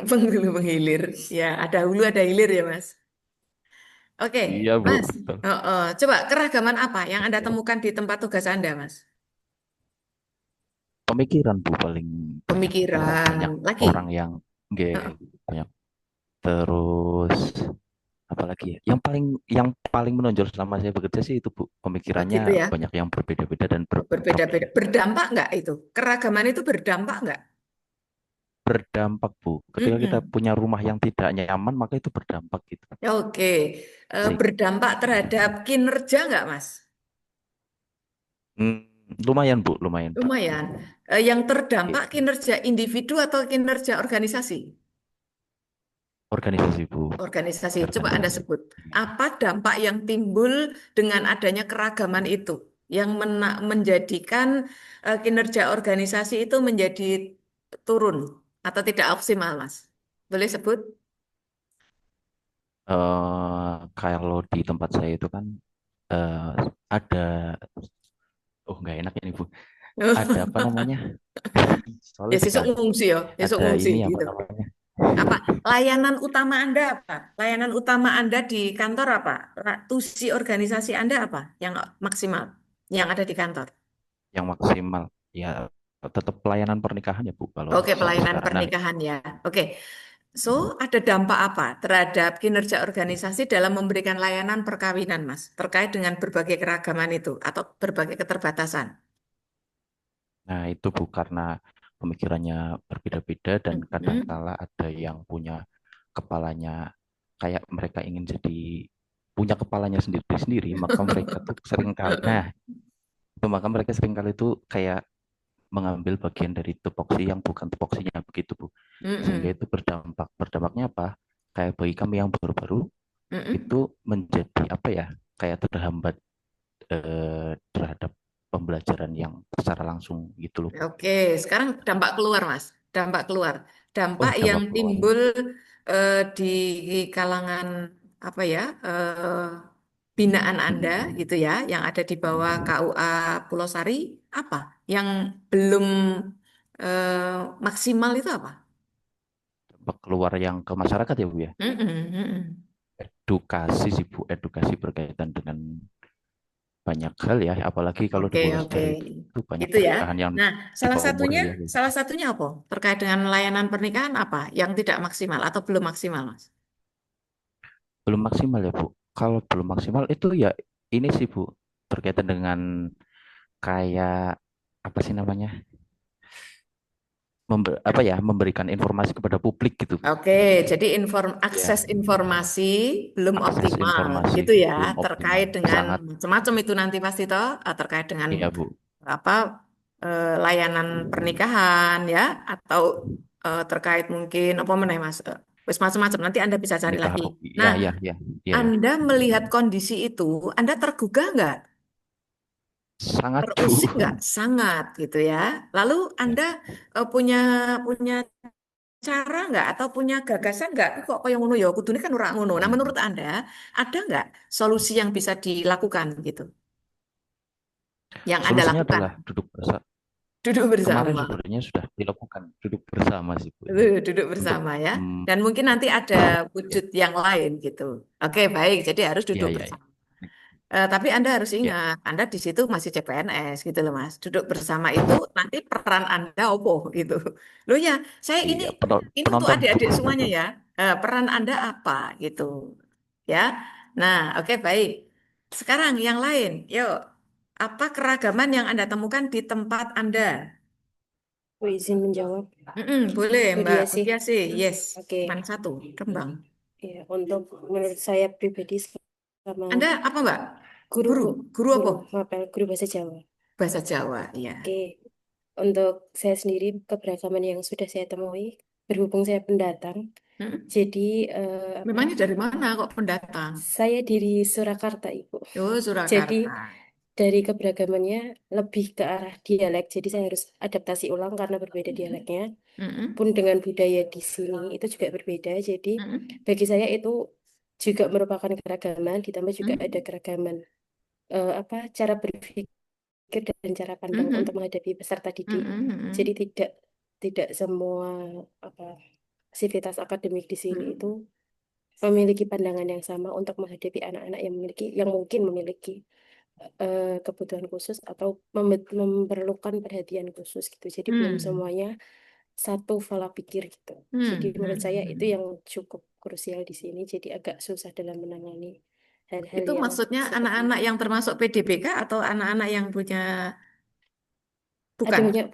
Penghulu penghilir. Ya, ada hulu ada hilir ya, Mas. Oke,
Iya, Bu.
Mas.
Betul.
Coba keragaman apa yang Anda temukan di tempat tugas Anda, Mas?
Pemikiran, Bu, paling banyak.
Pemikiran.
Banyak
Lagi?
orang yang
Heeh.
banyak. Terus apa lagi ya? Yang paling menonjol selama saya bekerja sih itu, Bu.
Gitu
Pemikirannya
ya.
banyak yang berbeda-beda dan
Berbeda-beda. Berdampak nggak itu? Keragaman itu berdampak nggak?
berdampak, Bu. Ketika kita
Mm-mm.
punya rumah yang tidak nyaman, maka itu berdampak gitu.
Oke.
Sehingga
Berdampak terhadap kinerja nggak, Mas?
Lumayan Bu, lumayan Pak.
Lumayan. Yang terdampak kinerja individu atau kinerja organisasi?
Organisasi Bu,
Organisasi. Coba Anda
organisasi.
sebut. Apa dampak yang timbul dengan adanya keragaman itu? Yang menjadikan kinerja organisasi itu menjadi turun atau tidak optimal, Mas? Boleh sebut?
Kalau di tempat saya itu kan eh, ada, nggak enak ini Bu. Ada apa namanya?
Ya
Soalnya
sesuk
sekarang
ngungsi ya, sesuk
ada
ngungsi
ini apa
gitu.
namanya?
Apa layanan utama Anda apa? Layanan utama Anda di kantor apa? Tusi organisasi Anda apa yang maksimal yang ada di kantor?
Yang maksimal ya tetap pelayanan pernikahan ya Bu kalau
Oke,
sampai
pelayanan
sekarang. Nah,
pernikahan ya. Oke. So, ada dampak apa terhadap kinerja organisasi dalam memberikan layanan perkawinan, Mas, terkait dengan berbagai keragaman itu atau berbagai keterbatasan?
nah itu Bu karena pemikirannya berbeda-beda dan kadang
Mhm.
kala ada yang punya kepalanya kayak mereka ingin jadi punya kepalanya sendiri-sendiri, maka mereka tuh sering kali, maka mereka sering kali itu kayak mengambil bagian dari tupoksi yang bukan tupoksinya begitu Bu. Sehingga
Mm-mm.
itu berdampaknya apa? Kayak bagi kami yang baru-baru
Mm-mm.
itu menjadi apa ya? Kayak terhambat terhadap pembelajaran yang secara langsung gitu loh.
Oke, sekarang dampak keluar, Mas. Dampak keluar. Dampak yang
Dampak keluar.
timbul di kalangan apa ya? Binaan Anda gitu ya, yang ada di bawah KUA Pulau Sari apa? Yang belum maksimal itu apa?
Dampak keluar yang ke masyarakat ya Bu ya.
Mm-mm, mm-mm.
Edukasi sih Bu, edukasi berkaitan dengan banyak hal ya, apalagi kalau di
Oke,
Pulau
oke.
Sari itu banyak
Itu ya.
pernikahan yang
Nah,
di bawah umur ya. Gitu.
salah satunya apa? Terkait dengan layanan pernikahan apa yang tidak maksimal atau belum maksimal, Mas?
Belum maksimal ya Bu. Kalau belum maksimal itu ya ini sih Bu, berkaitan dengan kayak apa sih namanya? Memberikan informasi kepada publik gitu Bu.
Oke, jadi
Ya,
akses informasi belum
akses
optimal
informasi
gitu ya,
belum optimal.
terkait dengan
Sangat
macam-macam itu nanti pasti toh, terkait dengan
iya Bu.
apa layanan pernikahan ya, atau terkait mungkin apa meneh Mas, wis macam-macam nanti Anda bisa cari
Nikah
lagi.
ya
Nah,
ya ya ya ya.
Anda melihat kondisi itu, Anda tergugah nggak?
Sangat Bu.
Terusik nggak? Sangat gitu ya. Lalu Anda punya punya cara nggak atau punya gagasan nggak? "Ih, kok yang ngono ya? Kudune kan ora ngono." Nah, menurut Anda ada nggak solusi yang bisa dilakukan gitu? Yang Anda
Solusinya
lakukan?
adalah duduk bersama.
Duduk
Kemarin
bersama.
sebenarnya sudah dilakukan duduk bersama sih Bu.
Duduk
Untuk
bersama ya. Dan mungkin nanti ada wujud yang lain gitu. Oke, baik. Jadi harus
ya
duduk
ya ya.
bersama. Tapi Anda harus
Ya.
ingat, Anda di situ masih CPNS gitu loh Mas. Duduk bersama itu nanti peran Anda opo gitu. Loh ya, saya
Iya,
ini untuk
penonton.
adik-adik semuanya ya. Peran Anda apa gitu. Ya. Nah, oke baik. Sekarang yang lain, yuk. Apa keragaman yang Anda temukan di tempat Anda?
Aku izin menjawab.
Boleh Mbak
Mediasi.
Mulyasi. Yes.
Oke.
Man satu, Rembang.
Ya, untuk menurut saya pribadi sama
Anda apa Mbak?
guru
Guru apa?
guru bahasa Jawa.
Bahasa Jawa, ya.
Oke. Untuk saya sendiri keberagaman yang sudah saya temui berhubung saya pendatang. Jadi
Memangnya dari mana kok pendatang?
saya dari Surakarta, Ibu.
Oh,
Jadi
Surakarta.
dari keberagamannya lebih ke arah dialek. Jadi saya harus adaptasi ulang karena berbeda dialeknya. Pun dengan budaya di sini itu juga berbeda. Jadi bagi saya itu juga merupakan keragaman. Ditambah juga ada keragaman cara berpikir dan cara pandang untuk menghadapi peserta didik. Jadi tidak semua sivitas akademik di sini itu memiliki pandangan yang sama untuk menghadapi anak-anak yang mungkin memiliki kebutuhan khusus atau memerlukan perhatian khusus gitu. Jadi belum semuanya satu pola pikir gitu. Jadi menurut saya itu yang cukup krusial di sini. Jadi agak susah dalam menangani hal-hal
Itu
yang
maksudnya
seperti
anak-anak
itu.
yang termasuk PDBK atau anak-anak yang punya
Ada
bukan?
banyak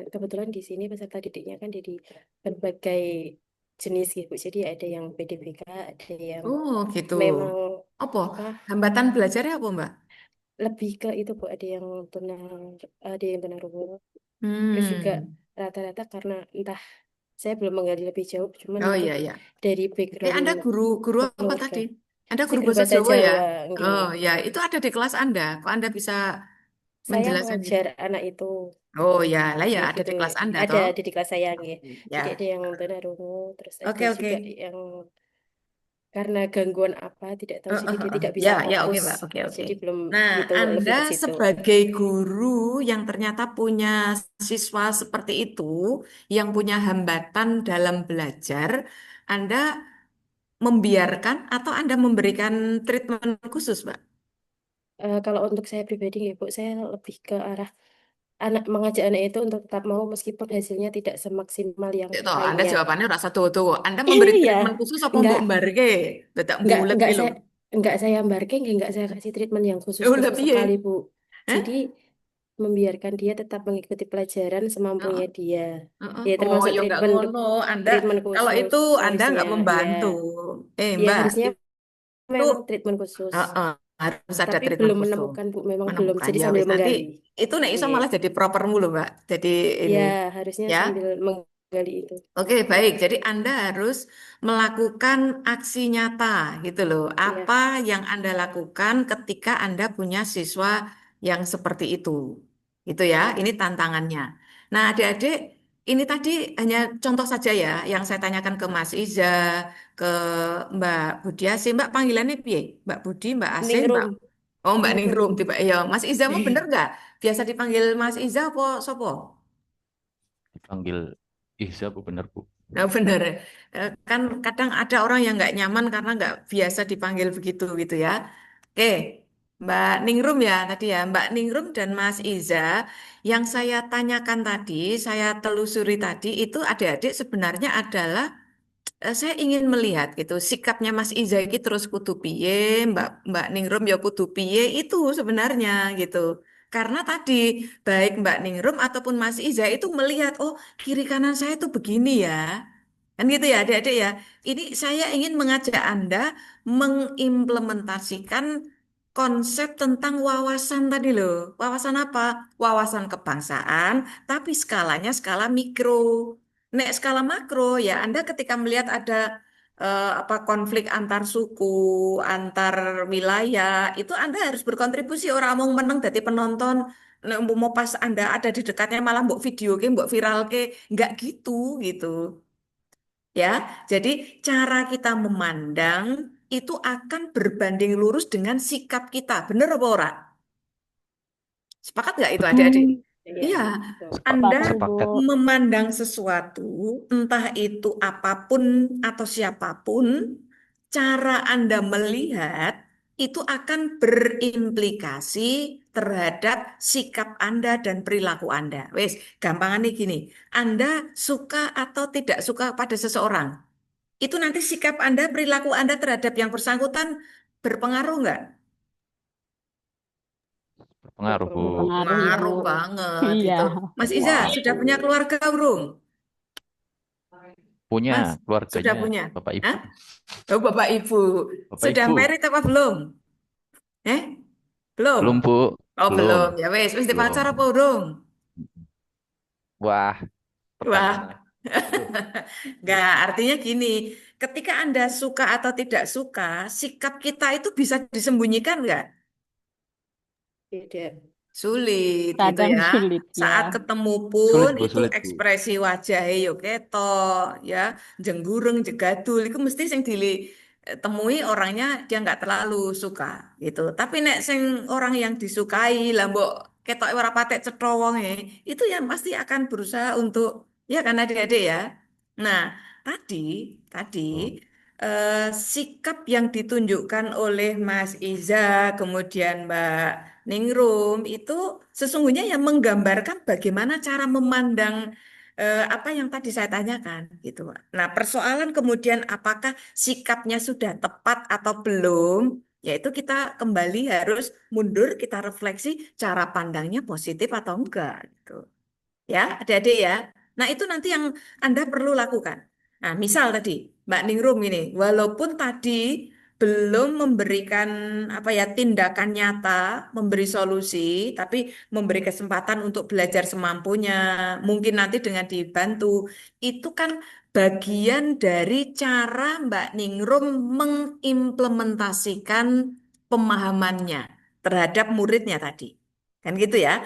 kebetulan di sini peserta didiknya kan jadi berbagai jenis gitu. Jadi ada yang PDBK, ada yang
Oh, gitu.
memang
Apa? Hambatan belajarnya apa, Mbak?
lebih ke itu Bu, ada yang tunarungu. Terus juga rata-rata karena entah saya belum menggali lebih jauh, cuman
Oh
itu
iya ya.
dari
Anda
background
guru apa
keluarga.
tadi? Anda
Saya
guru
guru
bahasa
bahasa
Jawa ya?
Jawa, nggih.
Oh ya, itu ada di kelas Anda. Kok Anda bisa
Saya
menjelaskan itu?
mengajar anak itu.
Oh ya, lah ya
Kayak
ada
gitu
di kelas Anda
ada
toh.
di kelas saya nggih. Jadi ada
Ya.
yang tunarungu, terus ada
Oke oke.
juga yang karena gangguan apa tidak tahu, jadi dia tidak bisa
Ya, ya, oke,
fokus.
Mbak. Oke, oke.
Jadi belum
Nah,
gitu
Anda
lebih ke situ.
sebagai guru yang ternyata punya siswa seperti itu, yang punya hambatan dalam belajar, Anda membiarkan atau Anda memberikan treatment khusus, Mbak?
Kalau untuk saya pribadi nggih Bu, saya lebih ke arah mengajak anak itu untuk tetap mau meskipun hasilnya tidak semaksimal yang
Itu, Anda
lainnya.
jawabannya rasa tuh. Anda memberi
Iya,
treatment khusus apa
enggak
mbok mbarke? Dadak
enggak
bulet
enggak
gitu.
saya enggak saya embarking, enggak saya kasih treatment yang khusus
Oh, lah
khusus
piye?
sekali Bu.
Hah?
Jadi membiarkan dia tetap mengikuti pelajaran semampunya
Heeh.
dia.
Heeh.
Ya
Oh,
termasuk
ya nggak ngono. Anda
treatment
kalau
khusus
itu Anda
harusnya.
nggak
Ya,
membantu.
ya
Mbak,
harusnya
itu
memang treatment khusus.
harus ada
Tapi
treatment
belum
khusus.
menemukan Bu, memang belum.
Menemukan
Jadi
ya
sambil
wis nanti
menggali.
itu nek iso
Nggih.
malah jadi proper mulu, Mbak. Jadi ini
Ya, harusnya
ya.
sambil menggali itu.
Oke, baik. Jadi Anda harus melakukan aksi nyata gitu loh.
Iya.
Apa yang Anda lakukan ketika Anda punya siswa yang seperti itu. Gitu ya. Ini tantangannya. Nah, adik-adik, ini tadi hanya contoh saja ya yang saya tanyakan ke Mas Iza, ke Mbak Budiasi. Mbak panggilannya piye? Mbak Budi, Mbak Asih, Mbak
Ningrum.
Oh, Mbak
Ningrum.
Ningrum tiba. Ya, Mas Iza mau bener nggak? Biasa dipanggil Mas Iza apa sopo?
Dipanggil Ihza Bu, bener Bu.
Nah, benar. Kan kadang ada orang yang nggak nyaman karena nggak biasa dipanggil begitu gitu ya. Oke, Mbak Ningrum ya tadi ya. Mbak Ningrum dan Mas Iza, yang saya tanyakan tadi, saya telusuri tadi itu adik-adik sebenarnya adalah saya ingin melihat gitu sikapnya Mas Iza iki terus kudu piye, Mbak Ningrum ya kudu piye itu sebenarnya gitu. Karena tadi baik Mbak Ningrum ataupun Mas Iza itu melihat oh kiri kanan saya itu begini ya. Kan gitu ya adik-adik ya. Ini saya ingin mengajak Anda mengimplementasikan konsep tentang wawasan tadi loh. Wawasan apa? Wawasan kebangsaan, tapi skalanya skala mikro. Nek skala makro ya Anda ketika melihat ada apa konflik antar suku, antar wilayah, itu Anda harus berkontribusi orang mau menang dari penonton. Nek mau pas Anda ada di dekatnya malah mbok video ke, mbok viral ke, nggak gitu gitu. Ya, jadi cara kita memandang itu akan berbanding lurus dengan sikap kita. Bener apa ora? Sepakat nggak itu adik-adik?
Iya,
Iya,
betul.
Anda
Sepakat.
memandang sesuatu, entah itu apapun atau siapapun, cara Anda melihat itu akan berimplikasi terhadap sikap Anda dan perilaku Anda. Wes, gampangannya gini, Anda suka atau tidak suka pada seseorang, itu nanti sikap Anda, perilaku Anda terhadap yang bersangkutan berpengaruh nggak?
Pengaruh Bu.
Berpengaruh,
Pengaruh
Ibu.
banget
Iya.
itu. Mas Iza, sudah punya keluarga urung?
Punya
Mas, sudah
keluarganya
punya?
Bapak Ibu.
Hah? Oh, Bapak Ibu.
Bapak
Sudah
Ibu.
married apa belum? Belum?
Belum Bu.
Oh,
Belum.
belum. Ya wes, wis
Belum.
pacar apa urung?
Wah,
Wah.
pertanyaannya.
Enggak, artinya gini, ketika Anda suka atau tidak suka, sikap kita itu bisa disembunyikan nggak?
Tidak.
Sulit gitu
Kadang
ya.
sulit
Saat
ya.
ketemu
Sulit
pun
Bu,
itu
sulit Bu.
ekspresi wajahnya yo ketok ya, jenggureng jegadul itu mesti sing temui orangnya dia nggak terlalu suka gitu. Tapi nek sing orang yang disukai lah mbok ketok ora patek cetha wonge, itu yang pasti akan berusaha untuk ya kan adik-adik ya. Nah, tadi tadi sikap yang ditunjukkan oleh Mas Iza kemudian Mbak Ningrum itu sesungguhnya yang menggambarkan bagaimana cara memandang apa yang tadi saya tanyakan gitu. Nah, persoalan kemudian apakah sikapnya sudah tepat atau belum, yaitu kita kembali harus mundur, kita refleksi cara pandangnya positif atau enggak gitu. Ya, adik-adik ya. Nah, itu nanti yang Anda perlu lakukan. Nah, misal tadi Mbak Ningrum ini, walaupun tadi belum memberikan apa ya tindakan nyata, memberi solusi, tapi memberi kesempatan untuk belajar semampunya. Mungkin nanti dengan dibantu. Itu kan bagian dari cara Mbak Ningrum mengimplementasikan pemahamannya terhadap muridnya tadi. Kan gitu ya.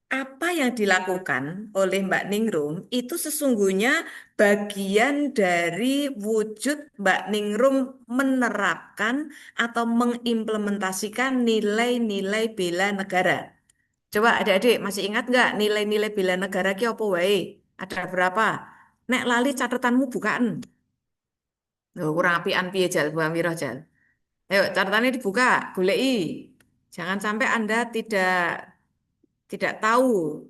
Apa yang dilakukan oleh Mbak Ningrum itu sesungguhnya bagian dari wujud Mbak Ningrum menerapkan atau mengimplementasikan nilai-nilai bela negara. Coba adik-adik masih ingat nggak nilai-nilai bela negara ki apa wae? Ada berapa? Nek lali catatanmu bukaan. Loh, kurang apian piye jal Bu Amirah jal. Ayo catatannya dibuka, goleki. Jangan sampai Anda tidak tahu.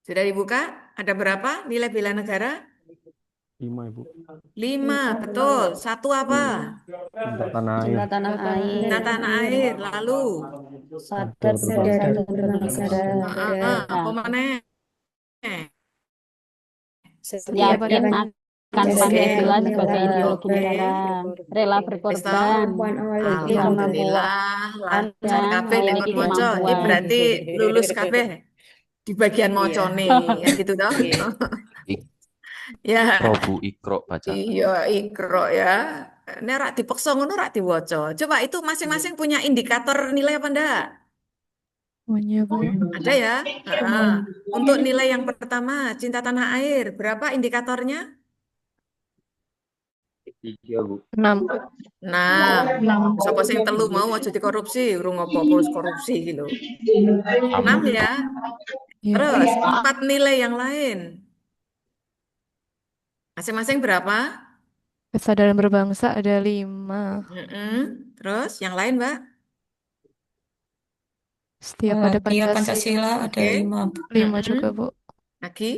Sudah dibuka? Ada berapa nilai bela negara?
5, Ibu.
5, betul. Satu apa?
Cinta tanah air.
Cinta tanah air,
Cinta tanah air. Lalu,
sadar berbangsa dan bernegara.
apa mana?
Setiap
Yakin
yang
akan
Oke,
Pancasila sebagai ideologi negara, rela
Wis
berkorban,
toh?
memiliki kemampuan
Alhamdulillah, lancar
dan
kabeh nek
memiliki
kon maca. Ini
kemampuan.
berarti lulus kabeh di bagian
Iya.
mocone, ya gitu toh. Ya,
Ikro Bu, ikro baca.
iya ikro ya. Nek rak dipeksa ngono rak diwaca. Coba itu masing-masing punya indikator nilai apa ndak?
Punya, Bu.
Ada ya? Heeh. Untuk nilai yang pertama, cinta tanah air, berapa indikatornya?
3, Bu.
6.
6. Sapa sing telu mau aja dikorupsi, urung apa-apa wis korupsi iki lho. 6 ya.
Iya.
Terus 4 nilai yang lain. Masing-masing berapa?
Kesadaran berbangsa ada 5.
Terus yang lain, Mbak?
Setiap ada
Bahagia
Pancasila.
Pancasila ada
Oke.
5.
5 juga, Bu.
Lagi?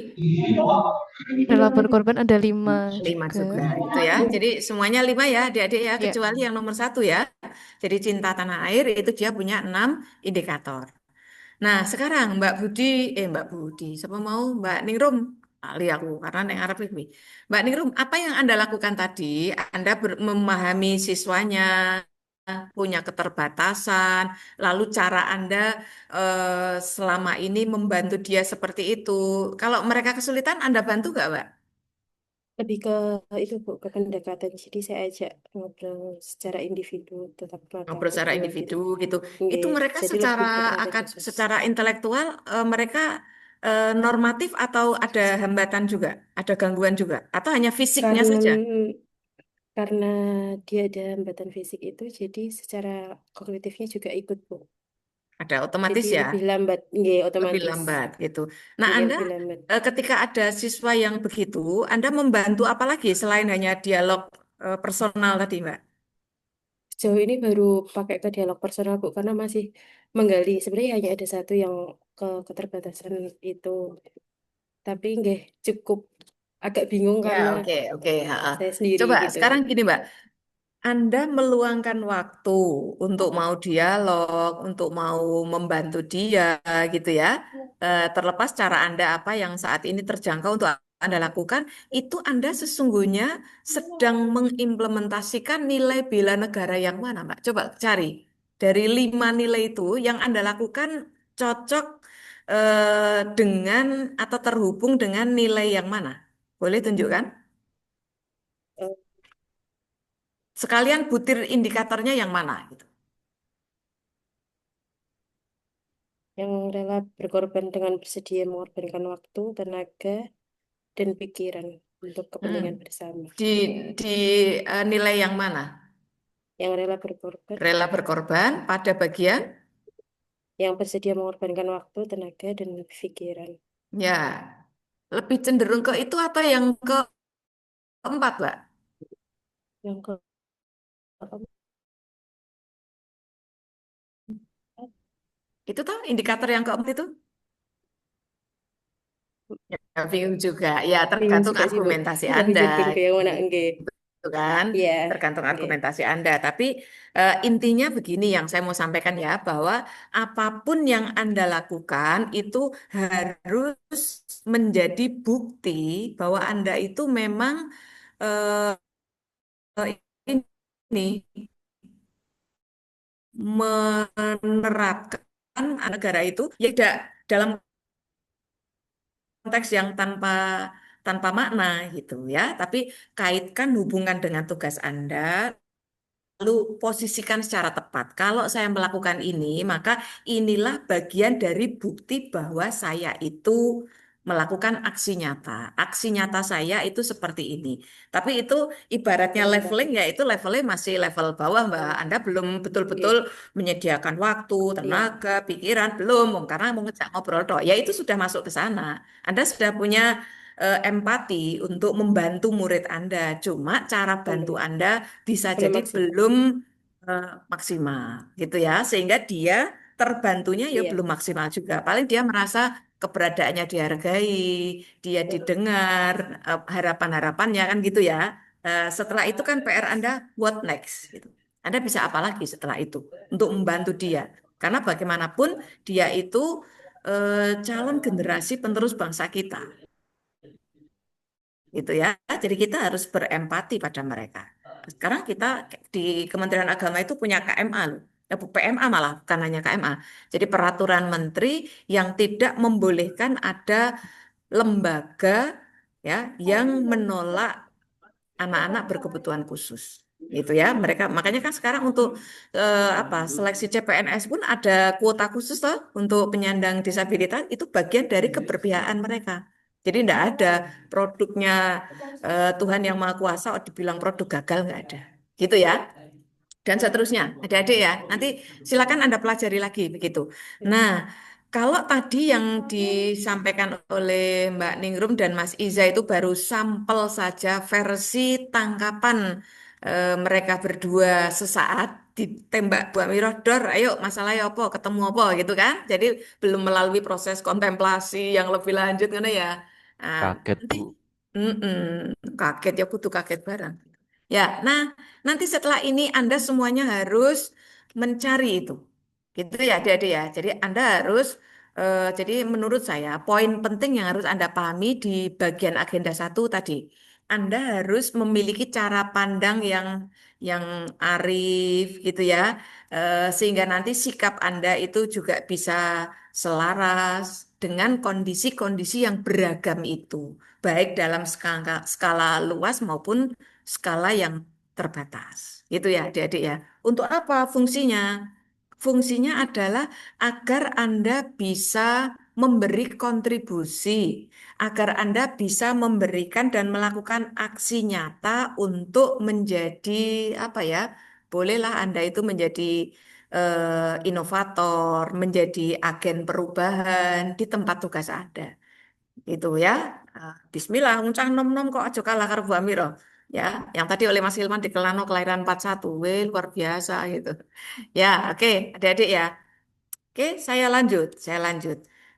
Rela berkorban ada 5
5
juga.
juga. Itu ya. Jadi semuanya 5 ya, adik-adik ya,
Iya.
kecuali yang nomor 1 ya. Jadi cinta tanah air itu dia punya 6 indikator. Nah, sekarang Mbak Budi, siapa mau Mbak Ningrum? Ali aku, karena yang Arab ini. Mbak Ningrum, apa yang Anda lakukan tadi? Anda memahami siswanya, punya keterbatasan, lalu cara Anda selama ini membantu dia seperti itu. Kalau mereka kesulitan, Anda bantu nggak, Mbak?
Lebih ke itu Bu, ke pendekatan. Jadi saya ajak ngobrol secara individu, tetap
Ngobrol secara
tujuan gitu.
individu gitu. Itu
Nggih,
mereka
jadi lebih ke perhatian khusus.
secara intelektual mereka normatif atau ada hambatan juga, ada gangguan juga, atau hanya fisiknya
Karena
saja?
karena dia ada hambatan fisik itu, jadi secara kognitifnya juga ikut Bu.
Ada otomatis
Jadi
ya,
lebih lambat, nggih,
lebih
otomatis.
lambat gitu. Nah,
Nggih,
Anda
lebih lambat.
ketika ada siswa yang begitu, Anda membantu apa lagi selain hanya dialog personal tadi, Mbak?
Sejauh ini baru pakai ke dialog personal Bu, karena masih menggali. Sebenarnya hanya ada satu yang keterbatasan itu, tapi nggih cukup agak bingung
Ya,
karena
oke.
saya sendiri
Coba
gitu.
sekarang gini, Mbak. Anda meluangkan waktu untuk mau dialog, untuk mau membantu dia, gitu ya. Terlepas cara Anda apa yang saat ini terjangkau untuk Anda lakukan, itu Anda sesungguhnya sedang mengimplementasikan nilai bela negara yang mana, Mbak? Coba cari. Dari 5 nilai itu yang Anda lakukan cocok dengan atau terhubung dengan nilai yang mana? Boleh tunjukkan?
Eh,
Sekalian butir indikatornya yang mana gitu.
Yang rela berkorban dengan bersedia mengorbankan waktu, tenaga, dan pikiran untuk kepentingan bersama.
Di nilai yang mana?
Yang rela berkorban,
Rela berkorban pada bagian
yang bersedia mengorbankan waktu, tenaga, dan pikiran.
ya lebih cenderung ke itu atau yang keempat, Mbak?
Yang ke
Itu toh indikator yang keempat itu? Ya, bingung juga. Ya,
bingung
tergantung
juga sih Bu.
argumentasi
Nggak
Anda.
bisa ke yang mana nggih.
Gitu kan?
Iya,
Tergantung
nggih.
argumentasi Anda. Tapi intinya begini yang saya mau sampaikan ya, bahwa apapun yang Anda lakukan itu harus menjadi bukti bahwa Anda itu memang menerapkan negara itu ya tidak dalam konteks yang tanpa tanpa makna gitu ya, tapi kaitkan hubungan dengan tugas Anda, lalu posisikan secara tepat. Kalau saya melakukan ini, maka inilah bagian dari bukti bahwa saya itu melakukan aksi nyata. Aksi nyata saya itu seperti ini. Tapi itu ibaratnya leveling ya, itu levelnya masih level bawah, Mbak. Anda belum betul-betul menyediakan waktu, tenaga, pikiran, belum. Karena mau ngejak ngobrol toh. Ya itu sudah masuk ke sana. Anda sudah punya empati untuk membantu murid Anda. Cuma cara bantu Anda bisa
Belum
jadi
maksimal.
belum maksimal gitu ya, sehingga dia terbantunya ya
Iya.
belum maksimal juga. Paling dia merasa keberadaannya dihargai, dia didengar, harapan-harapannya kan gitu ya. Setelah itu kan PR Anda what next gitu. Anda bisa apa lagi setelah itu untuk membantu dia? Karena bagaimanapun dia itu calon generasi penerus bangsa kita gitu ya. Jadi kita harus berempati pada mereka. Sekarang kita di Kementerian Agama itu punya KMA loh. PMA malah, bukan hanya KMA. Jadi peraturan menteri yang tidak membolehkan ada lembaga ya yang menolak anak-anak berkebutuhan khusus. Gitu ya. Mereka makanya kan sekarang untuk seleksi CPNS pun ada kuota khusus loh untuk penyandang disabilitas, itu bagian dari keberpihakan mereka. Jadi tidak ada produknya Tuhan yang Maha Kuasa dibilang produk gagal, nggak ada. Gitu ya. Dan seterusnya, adik-adik ya. Nanti silakan Anda pelajari lagi begitu. Nah, kalau tadi yang disampaikan oleh Mbak Ningrum dan Mas Iza itu baru sampel saja versi tangkapan mereka berdua sesaat ditembak Bu Amiroh dor, ayo masalahnya apa, ketemu apa gitu kan. Jadi belum melalui proses kontemplasi yang lebih lanjut kan ya. Nah,
Kaget,
nanti
Bu.
kaget ya kudu kaget barang. Ya, nah nanti setelah ini Anda semuanya harus mencari itu. Gitu ya, adik-adik ya. Jadi Anda harus, jadi menurut saya poin penting yang harus Anda pahami di bagian agenda 1 tadi. Anda harus memiliki cara pandang yang arif gitu ya. Sehingga nanti sikap Anda itu juga bisa selaras dengan kondisi-kondisi yang beragam itu. Baik dalam skala luas maupun skala yang terbatas. Itu ya, adik-adik ya. Untuk apa fungsinya? Fungsinya adalah agar Anda bisa memberi kontribusi, agar Anda bisa memberikan dan melakukan aksi nyata untuk menjadi apa ya? Bolehlah Anda itu menjadi inovator, menjadi agen perubahan di tempat tugas Anda. Itu ya. Bismillah, uncang nom-nom kok aja kalah karo Bu Amiro. Ya, yang tadi oleh Mas Hilman di Kelano kelahiran 41, weh luar biasa gitu. Ya, oke, adik-adik ya. Oke, saya lanjut.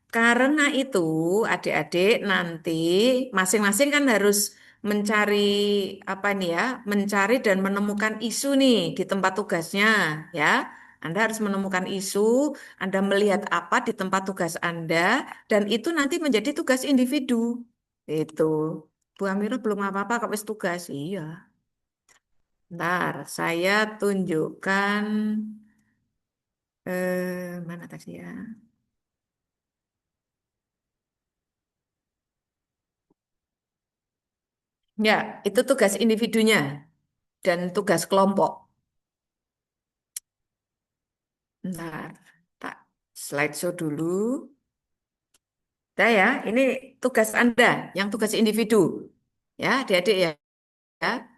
Karena itu, adik-adik nanti masing-masing kan harus mencari apa nih ya, mencari dan menemukan isu nih di tempat tugasnya, ya. Anda harus menemukan isu, Anda melihat apa di tempat tugas Anda, dan itu nanti menjadi tugas individu. Itu. Bu Amira belum apa-apa, kok wis tugas. Iya. Ntar, saya tunjukkan mana tadi ya? Ya, itu tugas individunya dan tugas kelompok. Bentar, tak slideshow dulu. Dah ya, ini tugas Anda, yang tugas individu. Ya, adik-adik ya. Ya.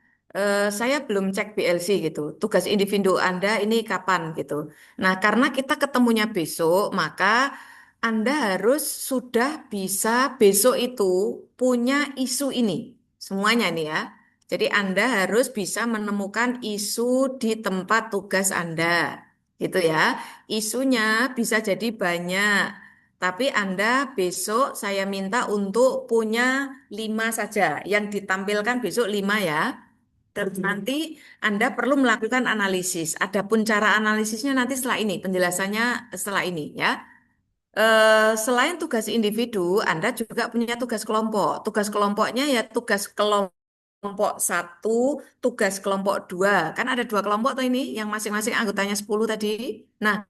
Saya belum cek BLC gitu. Tugas individu Anda ini kapan gitu. Nah, karena kita ketemunya besok, maka Anda harus sudah bisa besok itu punya isu ini. Semuanya nih ya. Jadi Anda harus bisa menemukan isu di tempat tugas Anda. Gitu ya. Isunya bisa jadi banyak. Tapi Anda besok saya minta untuk punya 5 saja. Yang ditampilkan besok 5 ya. Terus nanti Anda perlu melakukan analisis. Adapun cara analisisnya nanti setelah ini, penjelasannya setelah ini ya. Selain tugas individu, Anda juga punya tugas kelompok. Tugas kelompoknya ya tugas kelompok kelompok satu, tugas kelompok dua. Kan ada dua kelompok tuh ini, yang masing-masing anggotanya 10 tadi. Nah,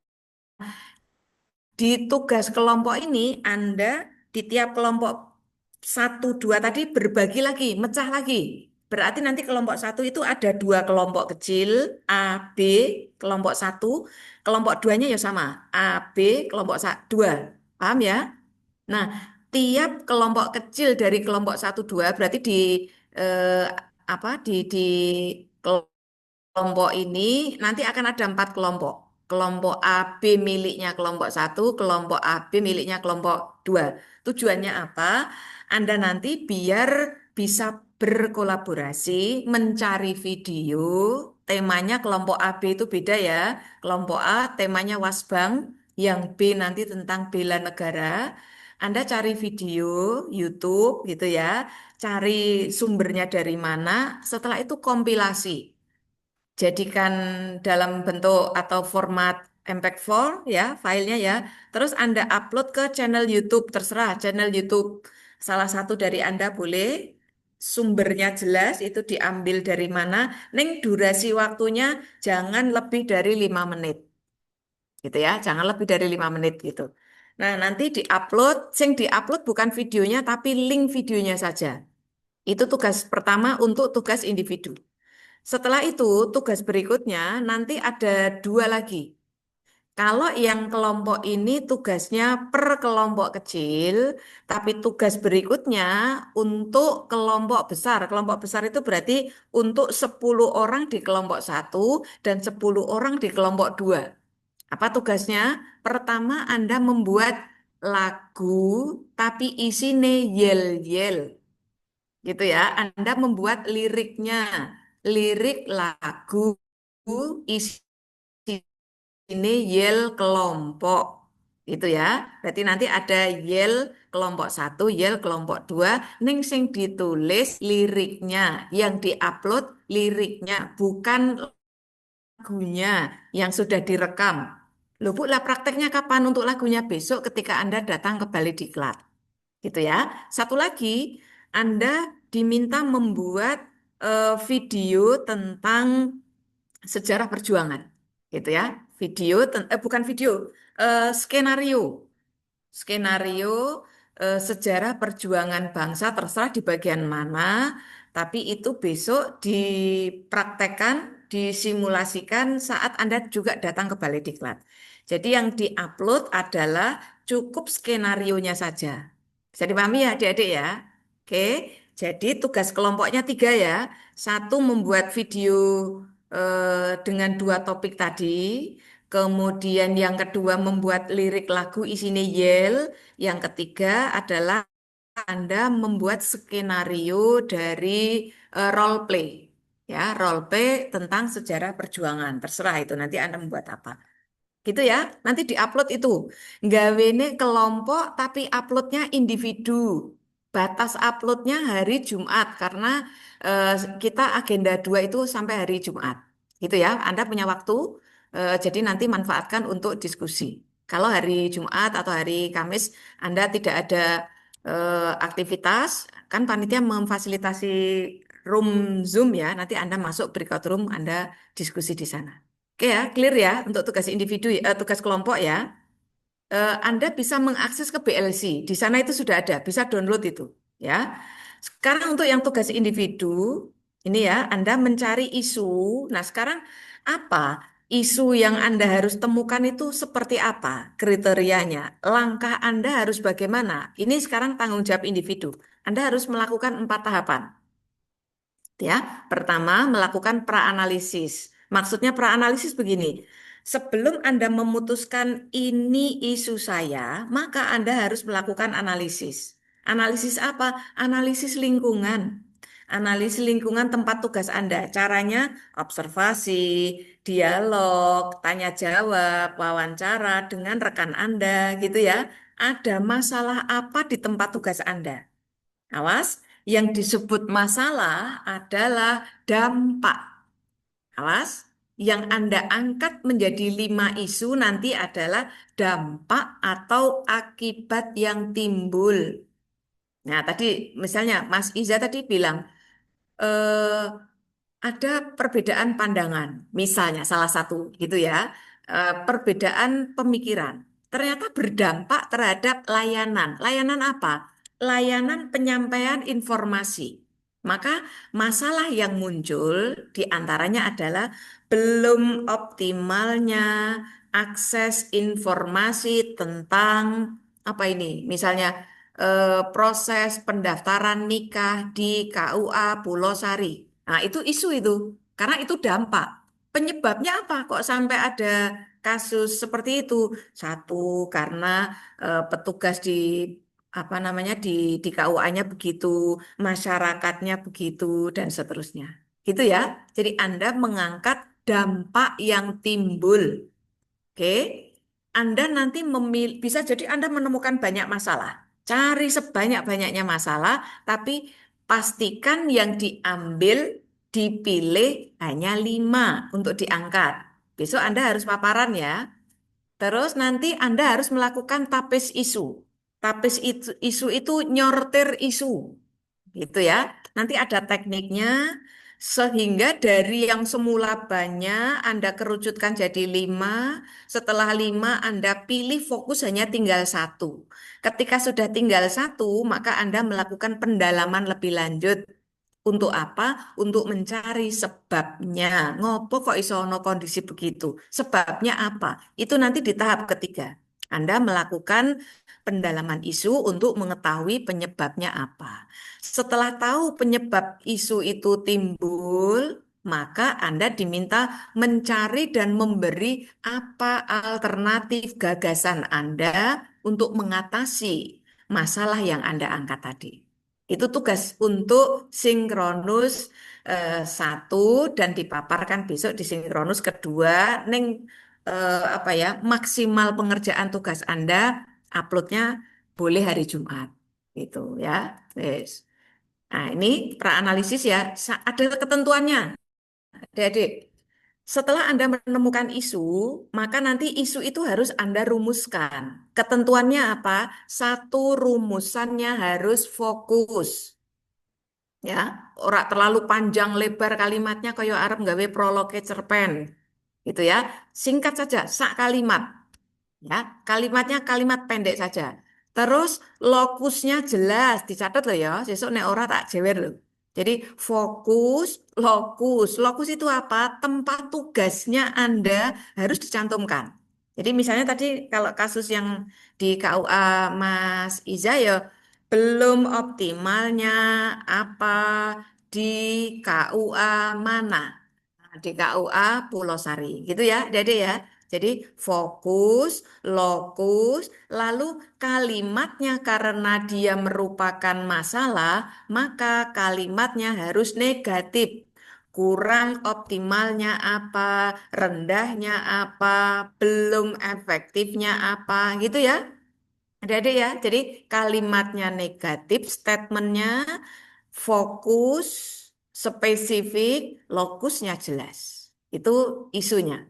di tugas kelompok ini, Anda di tiap kelompok satu, dua tadi berbagi lagi, mecah lagi. Berarti nanti kelompok satu itu ada dua kelompok kecil, A, B, kelompok satu, kelompok duanya ya sama, A, B, kelompok dua. Paham ya? Nah, tiap kelompok kecil dari kelompok satu, dua berarti di eh, apa di kelompok ini nanti akan ada 4 kelompok. Kelompok A, B miliknya kelompok satu, kelompok A, B miliknya kelompok dua. Tujuannya apa? Anda nanti biar bisa berkolaborasi, mencari video, temanya kelompok A, B itu beda ya. Kelompok A temanya Wasbang, yang B nanti tentang bela negara. Anda cari video YouTube gitu ya, cari sumbernya dari mana, setelah itu kompilasi. Jadikan dalam bentuk atau format MP4 ya, filenya ya. Terus Anda upload ke channel YouTube, terserah channel YouTube salah satu dari Anda boleh. Sumbernya jelas itu diambil dari mana. Neng durasi waktunya jangan lebih dari 5 menit. Gitu ya, jangan lebih dari 5 menit gitu. Nah, nanti diupload, sing diupload bukan videonya tapi link videonya saja. Itu tugas pertama untuk tugas individu. Setelah itu, tugas berikutnya nanti ada 2 lagi. Kalau yang kelompok ini tugasnya per kelompok kecil, tapi tugas berikutnya untuk kelompok besar. Kelompok besar itu berarti untuk 10 orang di kelompok satu dan 10 orang di kelompok dua. Apa tugasnya? Pertama, Anda membuat lagu, tapi isinya yel-yel. Gitu ya, Anda membuat liriknya, lirik lagu isi ini yel kelompok, gitu ya. Berarti nanti ada yel kelompok satu, yel kelompok dua, ning sing ditulis liriknya, yang diupload liriknya, bukan lagunya yang sudah direkam. Loh Bu, lah prakteknya kapan untuk lagunya? Besok ketika Anda datang ke Balai Diklat. Gitu ya. Satu lagi, Anda diminta membuat video tentang sejarah perjuangan, gitu ya. Video, bukan video, skenario, skenario sejarah perjuangan bangsa terserah di bagian mana, tapi itu besok dipraktekkan, disimulasikan saat Anda juga datang ke Balai Diklat. Jadi yang diupload adalah cukup skenarionya saja. Bisa dipahami ya adik-adik ya? Oke, jadi tugas kelompoknya 3 ya. Satu membuat video dengan 2 topik tadi. Kemudian yang kedua membuat lirik lagu isinya yel. Yang ketiga adalah Anda membuat skenario dari role play. Ya, role play tentang sejarah perjuangan. Terserah itu nanti Anda membuat apa. Gitu ya, nanti diupload itu. Gawene kelompok tapi uploadnya individu. Batas uploadnya hari Jumat karena eh, kita agenda 2 itu sampai hari Jumat. Gitu ya, Anda punya waktu, jadi nanti manfaatkan untuk diskusi. Kalau hari Jumat atau hari Kamis Anda tidak ada aktivitas, kan panitia memfasilitasi room Zoom ya, nanti Anda masuk breakout room, Anda diskusi di sana. Oke ya, clear ya untuk tugas individu, tugas kelompok ya. Anda bisa mengakses ke BLC. Di sana itu sudah ada, bisa download itu, ya. Sekarang untuk yang tugas individu, ini ya, Anda mencari isu. Nah, sekarang apa isu yang Anda harus temukan itu seperti apa kriterianya? Langkah Anda harus bagaimana? Ini sekarang tanggung jawab individu. Anda harus melakukan 4 tahapan. Ya, pertama melakukan praanalisis. Maksudnya praanalisis begini. Sebelum Anda memutuskan ini isu saya, maka Anda harus melakukan analisis. Analisis apa? Analisis lingkungan. Analisis lingkungan tempat tugas Anda. Caranya observasi, dialog, tanya jawab, wawancara dengan rekan Anda gitu ya. Ada masalah apa di tempat tugas Anda? Awas, yang disebut masalah adalah dampak. Awas, yang Anda angkat menjadi 5 isu nanti adalah dampak atau akibat yang timbul. Nah, tadi misalnya Mas Iza tadi bilang, eh, ada perbedaan pandangan, misalnya salah satu gitu ya, perbedaan pemikiran. Ternyata berdampak terhadap layanan. Layanan apa? Layanan penyampaian informasi. Maka masalah yang muncul diantaranya adalah belum optimalnya akses informasi tentang apa ini? Misalnya proses pendaftaran nikah di KUA Pulau Sari. Nah, itu isu itu. Karena itu dampak. Penyebabnya apa? Kok sampai ada kasus seperti itu? Satu, karena petugas di apa namanya di KUA-nya begitu, masyarakatnya begitu, dan seterusnya. Gitu ya. Jadi Anda mengangkat dampak yang timbul. Oke, Anda nanti bisa jadi Anda menemukan banyak masalah. Cari sebanyak-banyaknya masalah, tapi pastikan yang diambil, dipilih hanya 5 untuk diangkat. Besok Anda harus paparan ya. Terus nanti Anda harus melakukan tapis isu. Tapis isu itu nyortir isu gitu ya. Nanti ada tekniknya sehingga dari yang semula banyak Anda kerucutkan jadi 5. Setelah 5 Anda pilih fokus hanya tinggal 1. Ketika sudah tinggal 1, maka Anda melakukan pendalaman lebih lanjut. Untuk apa? Untuk mencari sebabnya. Ngopo kok iso ono kondisi begitu? Sebabnya apa? Itu nanti di tahap ketiga. Anda melakukan pendalaman isu untuk mengetahui penyebabnya apa. Setelah tahu penyebab isu itu timbul, maka Anda diminta mencari dan memberi apa alternatif gagasan Anda untuk mengatasi masalah yang Anda angkat tadi. Itu tugas untuk sinkronus 1 dan dipaparkan besok di sinkronus kedua. Neng apa ya, maksimal pengerjaan tugas Anda uploadnya boleh hari Jumat gitu ya. Yes. Nah, ini praanalisis ya. Ada ketentuannya, adik-adik. Setelah Anda menemukan isu, maka nanti isu itu harus Anda rumuskan. Ketentuannya apa? Satu, rumusannya harus fokus. Ya, ora terlalu panjang lebar kalimatnya kaya arep nggawe prologe cerpen. Gitu ya. Singkat saja, sak kalimat. Ya, kalimatnya kalimat pendek saja. Terus lokusnya jelas, dicatat loh ya. Sesuk nek ora tak jewer loh. Jadi fokus, lokus. Lokus itu apa? Tempat tugasnya Anda harus dicantumkan. Jadi misalnya tadi kalau kasus yang di KUA Mas Iza ya, belum optimalnya apa di KUA mana? Di KUA Pulau Sari, gitu ya, Dede ya. Jadi fokus, lokus, lalu kalimatnya karena dia merupakan masalah, maka kalimatnya harus negatif. Kurang optimalnya apa, rendahnya apa, belum efektifnya apa, gitu ya. Ada ya. Jadi kalimatnya negatif, statementnya fokus, spesifik, lokusnya jelas. Itu isunya.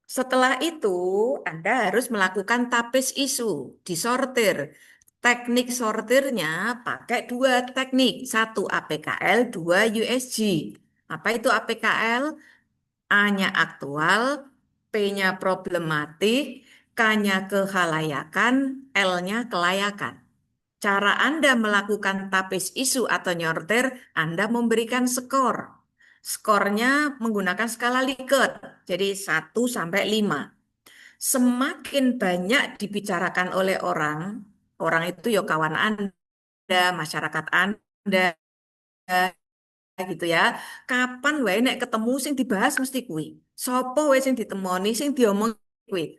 Setelah itu, Anda harus melakukan tapis isu, disortir. Teknik sortirnya pakai 2 teknik. 1 APKL, 2 USG. Apa itu APKL? A-nya aktual, P-nya problematik, K-nya kehalayakan, L-nya kelayakan. Cara Anda melakukan tapis isu atau nyortir, Anda memberikan skor. Skornya menggunakan skala Likert, jadi 1 sampai 5. Semakin banyak dibicarakan oleh orang, orang itu ya kawan Anda, masyarakat Anda, gitu ya. Kapan wae nek ketemu sing dibahas mesti kuwi. Sopo wae sing ditemoni sing diomong kuwi.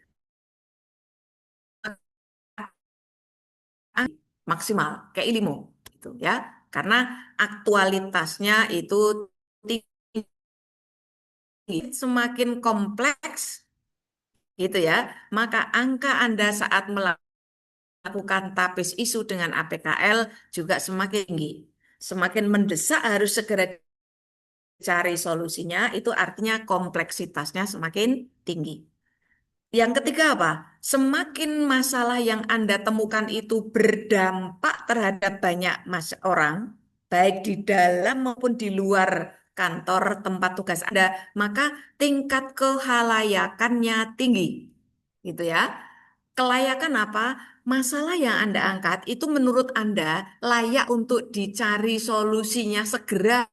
Maksimal kayak ilmu gitu ya. Karena aktualitasnya itu tinggi, semakin kompleks gitu ya. Maka angka Anda saat melakukan tapis isu dengan APKL juga semakin tinggi. Semakin mendesak harus segera cari solusinya, itu artinya kompleksitasnya semakin tinggi. Yang ketiga apa? Semakin masalah yang Anda temukan itu berdampak terhadap banyak orang, baik di dalam maupun di luar kantor tempat tugas Anda, maka tingkat kehalayakannya tinggi. Gitu ya. Kelayakan apa? Masalah yang Anda angkat itu menurut Anda layak untuk dicari solusinya segera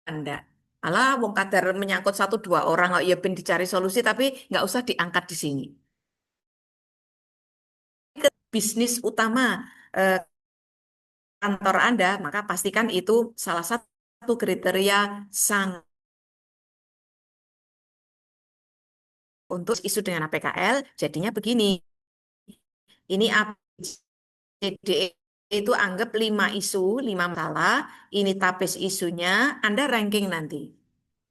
Anda. Alah, wong kadar menyangkut satu dua orang, oh ya ben dicari solusi, tapi nggak usah diangkat di sini. Bisnis utama eh, kantor Anda, maka pastikan itu salah satu kriteria sang untuk isu dengan APKL. Jadinya begini, ini ABCDE itu anggap 5 isu, 5 masalah, ini tapis isunya, Anda ranking nanti.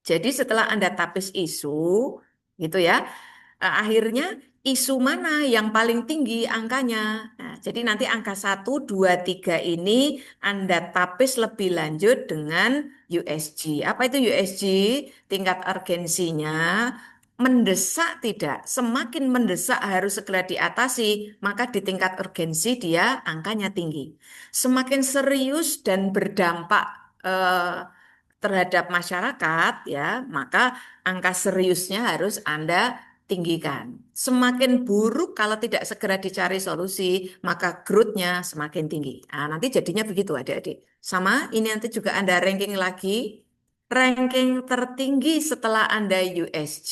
Jadi setelah Anda tapis isu, gitu ya, akhirnya isu mana yang paling tinggi angkanya. Nah, jadi nanti angka 1, 2, 3 ini Anda tapis lebih lanjut dengan USG. Apa itu USG? Tingkat urgensinya mendesak tidak. Semakin mendesak harus segera diatasi, maka di tingkat urgensi dia angkanya tinggi. Semakin serius dan berdampak terhadap masyarakat, ya, maka angka seriusnya harus Anda tinggikan. Semakin buruk kalau tidak segera dicari solusi, maka growth-nya semakin tinggi. Nah, nanti jadinya begitu adik-adik. Sama, ini nanti juga Anda ranking lagi. Ranking tertinggi setelah Anda USG,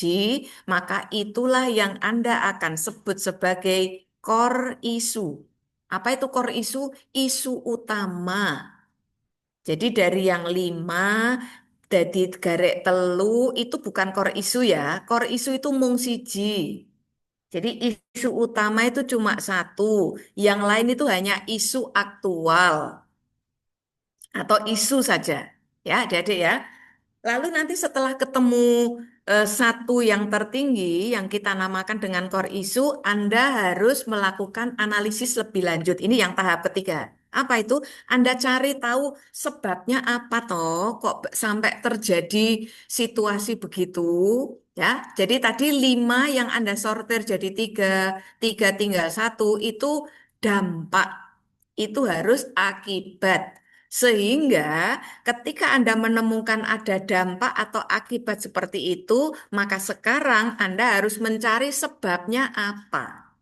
maka itulah yang Anda akan sebut sebagai core issue. Apa itu core issue? Isu utama. Jadi dari yang 5, jadi garek telu itu bukan core isu ya. Core isu itu mung siji. Jadi isu utama itu cuma satu. Yang lain itu hanya isu aktual atau isu saja. Ya, adik-adik ya. Lalu nanti setelah ketemu satu yang tertinggi yang kita namakan dengan core issue, Anda harus melakukan analisis lebih lanjut. Ini yang tahap ketiga. Apa itu? Anda cari tahu sebabnya apa toh kok sampai terjadi situasi begitu. Ya, jadi tadi 5 yang Anda sortir jadi 3, 3 tinggal 1 itu dampak. Itu harus akibat. Sehingga ketika Anda menemukan ada dampak atau akibat seperti itu, maka sekarang Anda harus mencari sebabnya apa.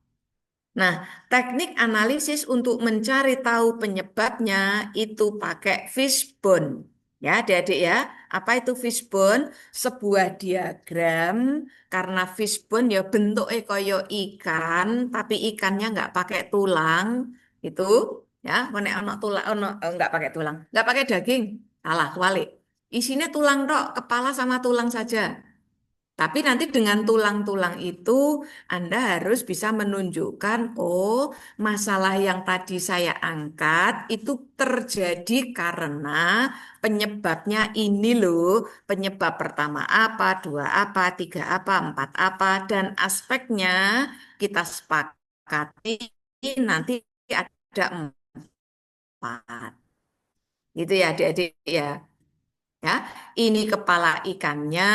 Nah, teknik analisis untuk mencari tahu penyebabnya itu pakai fishbone. Ya, adik-adik ya. Apa itu fishbone? Sebuah diagram, karena fishbone ya bentuknya koyo ikan, tapi ikannya nggak pakai tulang, itu ya, ono tulang, nggak pakai tulang, nggak pakai daging. Salah, balik. Isinya tulang dok, kepala sama tulang saja. Tapi nanti dengan tulang-tulang itu Anda harus bisa menunjukkan, oh, masalah yang tadi saya angkat itu terjadi karena penyebabnya ini loh. Penyebab pertama apa, dua apa, tiga apa, empat apa, dan aspeknya kita sepakati nanti ada 4. Gitu ya adik-adik ya. Ya, ini kepala ikannya,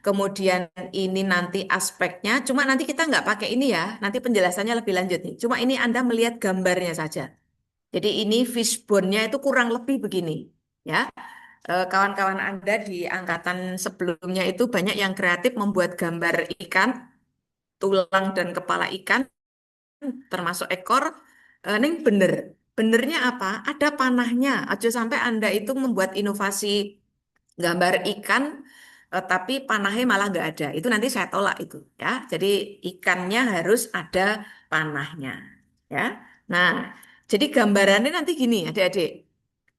kemudian ini nanti aspeknya. Cuma nanti kita nggak pakai ini ya, nanti penjelasannya lebih lanjut nih. Cuma ini Anda melihat gambarnya saja. Jadi ini fishbone-nya itu kurang lebih begini, ya. Kawan-kawan Anda di angkatan sebelumnya itu banyak yang kreatif membuat gambar ikan, tulang dan kepala ikan, termasuk ekor. Neng bener, benernya apa? Ada panahnya. Aja sampai Anda itu membuat inovasi gambar ikan tapi panahnya malah nggak ada. Itu nanti saya tolak itu ya. Jadi ikannya harus ada panahnya ya. Nah, jadi gambarannya nanti gini adik-adik.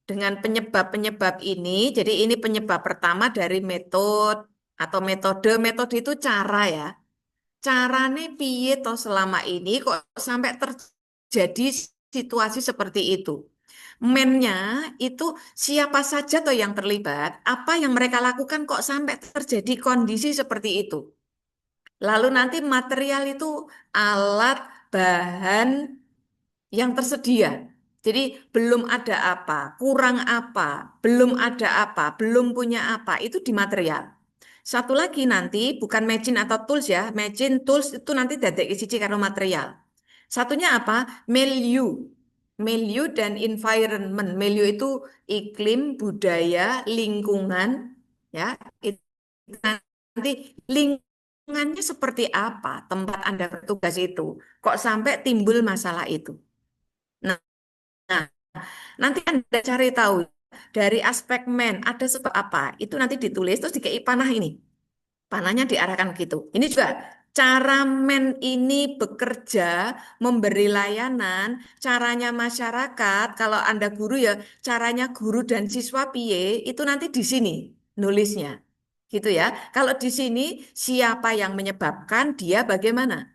Dengan penyebab-penyebab ini, jadi ini penyebab pertama dari metode atau metode. Metode itu cara ya. Carane piye toh selama ini kok sampai terjadi situasi seperti itu. Mennya itu siapa saja toh yang terlibat, apa yang mereka lakukan kok sampai terjadi kondisi seperti itu. Lalu nanti material itu alat, bahan yang tersedia. Jadi belum ada apa, kurang apa, belum ada apa, belum punya apa, itu di material. Satu lagi nanti bukan machine atau tools ya, machine tools itu nanti dadek siji karo material. Satunya apa? Milieu. Milieu dan environment. Milieu itu iklim, budaya, lingkungan, ya. Itu nanti lingkungannya seperti apa tempat Anda bertugas itu. Kok sampai timbul masalah itu. Nah, nah, nanti Anda cari tahu dari aspek men ada sebab apa. Itu nanti ditulis terus dikei panah ini. Panahnya diarahkan gitu. Ini juga cara men ini bekerja, memberi layanan, caranya masyarakat, kalau Anda guru ya, caranya guru dan siswa piye, itu nanti di sini nulisnya. Gitu ya. Kalau di sini siapa yang menyebabkan, dia bagaimana.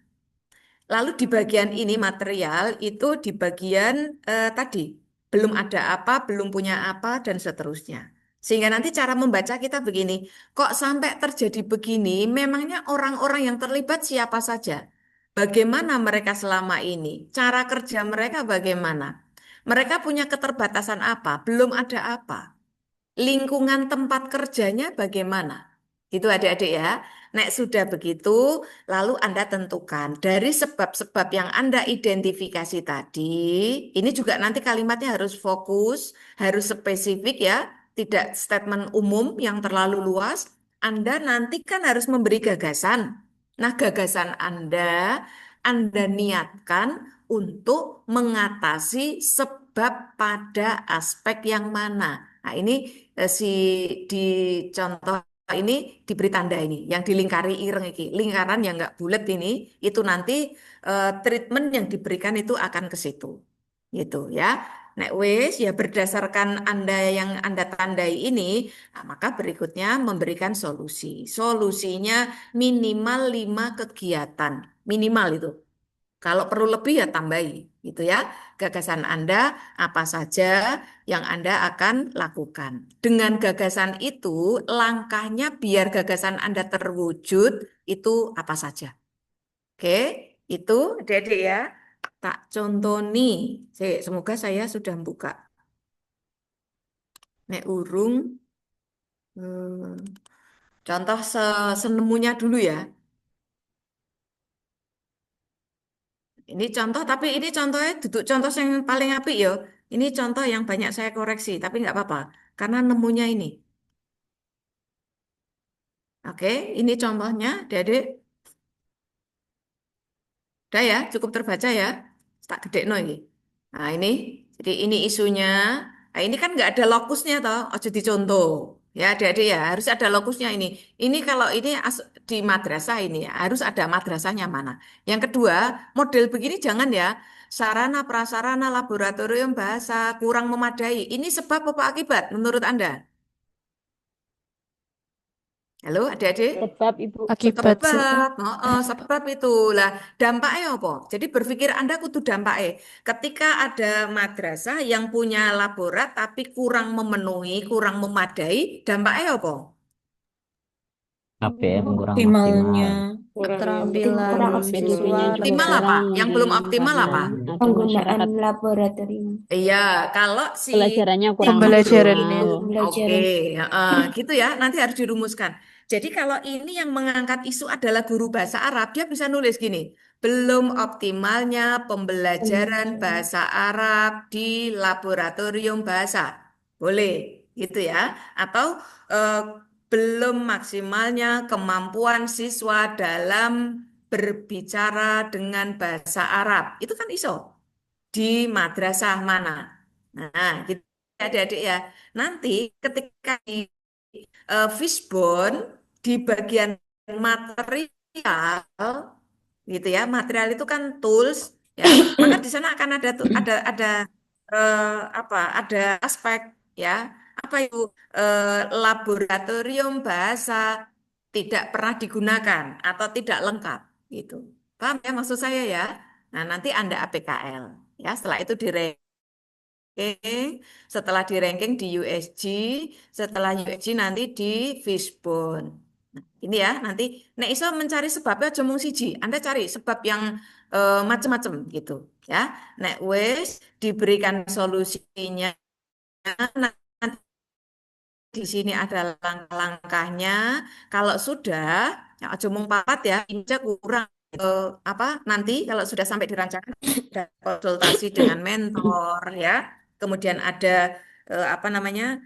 Lalu di bagian ini material itu di bagian tadi belum ada apa, belum punya apa dan seterusnya. Sehingga nanti cara membaca kita begini, kok sampai terjadi begini? Memangnya orang-orang yang terlibat siapa saja? Bagaimana mereka selama ini? Cara kerja mereka bagaimana? Mereka punya keterbatasan apa? Belum ada apa? Lingkungan tempat kerjanya bagaimana? Itu adik-adik ya. Nek sudah begitu, lalu Anda tentukan dari sebab-sebab yang Anda identifikasi tadi, ini juga nanti kalimatnya harus fokus, harus spesifik ya, tidak statement umum yang terlalu luas. Anda nanti kan harus memberi gagasan. Nah, gagasan Anda niatkan untuk mengatasi sebab pada aspek yang mana. Nah, ini si di contoh ini diberi tanda ini, yang dilingkari ireng ini, lingkaran yang nggak bulat ini, itu nanti treatment yang diberikan itu akan ke situ, gitu ya. Nek wis ya berdasarkan Anda yang Anda tandai ini, nah, maka berikutnya memberikan solusi. Solusinya minimal 5 kegiatan, minimal itu. Kalau perlu lebih ya tambahi, gitu ya. Gagasan Anda apa saja yang Anda akan lakukan. Dengan gagasan itu, langkahnya biar gagasan Anda terwujud itu apa saja. Oke, itu adik-adik ya. Tak contoni. Semoga saya sudah buka. Nek urung, contoh senemunya dulu ya. Ini contoh, tapi ini contohnya duduk contoh yang paling apik ya. Ini contoh yang banyak saya koreksi, tapi nggak apa-apa. Karena nemunya ini. Oke, ini contohnya, Dedek. Udah ya, cukup terbaca ya. Tak gede no ini. Nah ini, jadi ini isunya. Nah ini kan nggak ada lokusnya toh, ojo dicontoh. Ya adik-adik ya, harus ada lokusnya ini. Ini kalau ini di madrasah ini ya, harus ada madrasahnya mana. Yang kedua, model begini jangan ya. Sarana prasarana laboratorium bahasa kurang memadai. Ini sebab apa akibat menurut Anda? Halo adik-adik?
Sebab Ibu.
Akibat sih.
Sebab, sebab itulah dampaknya apa? Jadi berpikir Anda kudu dampaknya. Ketika ada madrasah yang punya laborat tapi kurang memenuhi, kurang memadai, dampaknya apa?
APM kurang
Optimalnya
maksimal.
Keterampilan
Kurang
siswa
PDB-nya juga
Optimal apa?
kurang
Yang
dan
belum optimal
karena
apa?
ada
penggunaan
masyarakat
laboratorium.
Iya, kalau si
pelajarannya kurang
pembelajarannya.
maksimal.
Oke,
Pembelajaran.
gitu ya. Nanti harus dirumuskan. Jadi kalau ini yang mengangkat isu adalah guru bahasa Arab, dia bisa nulis gini, belum optimalnya pembelajaran bahasa Arab di laboratorium bahasa. Boleh, gitu ya. Atau eh, belum maksimalnya kemampuan siswa dalam berbicara dengan bahasa Arab. Itu kan iso di madrasah mana. Nah, gitu ya, adik-adik ya. Nanti ketika di fishbone di bagian material gitu ya, material itu kan tools ya. Maka di sana akan ada apa? Ada aspek ya. Apa itu laboratorium bahasa tidak pernah digunakan atau tidak lengkap gitu. Paham ya maksud saya ya? Nah, nanti Anda APKL ya. Setelah itu di ranking, setelah di ranking di USG, setelah USG nanti di Fishbone. Nah, ini ya, nanti nek iso mencari sebabnya aja mung siji. Anda cari sebab yang macam-macam gitu ya. Nek wis diberikan solusinya, nah, nanti di sini ada langkah-langkahnya. Kalau sudah, ya aja mung papat ya, ini aja kurang. Apa nanti kalau sudah sampai di rancangan ada konsultasi dengan mentor ya, kemudian ada apa namanya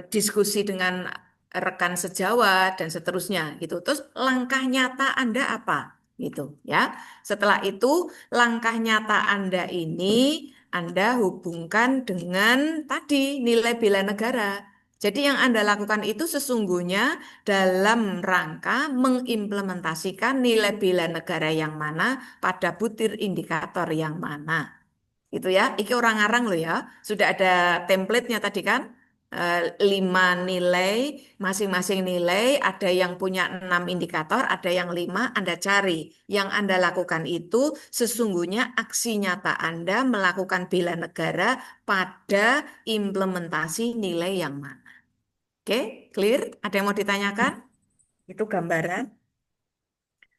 diskusi dengan rekan sejawat dan seterusnya gitu. Terus langkah nyata Anda apa gitu ya. Setelah itu langkah nyata Anda ini Anda hubungkan dengan tadi nilai bela negara. Jadi yang Anda lakukan itu sesungguhnya dalam rangka mengimplementasikan nilai bela negara yang mana pada butir indikator yang mana. Gitu ya. Iki orang ngarang loh ya. Sudah ada template-nya tadi kan. 5 nilai, masing-masing nilai ada yang punya 6 indikator, ada yang 5, Anda cari. Yang Anda lakukan itu sesungguhnya aksi nyata Anda melakukan bela negara pada implementasi nilai yang mana. Oke, clear? Ada yang mau ditanyakan? Itu gambaran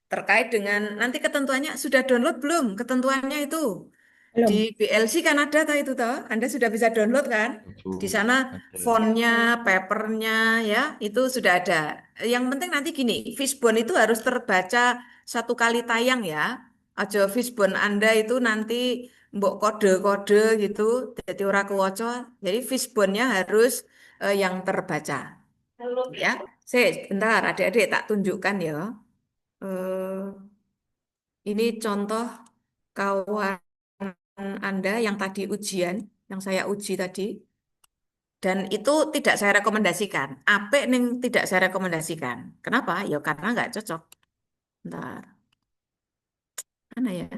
terkait dengan nanti ketentuannya sudah download belum ketentuannya itu di
Belum.
BLC kan ada toh itu toh Anda sudah bisa download kan di sana fontnya papernya ya itu sudah ada yang penting nanti gini Fishbone itu harus terbaca 1 kali tayang ya aja Fishbone Anda itu nanti mbok kode-kode gitu jadi ora kewaca jadi Fishbone-nya harus yang terbaca ya bentar adik-adik tak tunjukkan ya. Ini contoh kawan Anda yang tadi ujian, yang saya uji tadi. Dan itu tidak saya rekomendasikan. Apik ning tidak saya rekomendasikan. Kenapa? Ya karena nggak cocok. Bentar. Mana ya?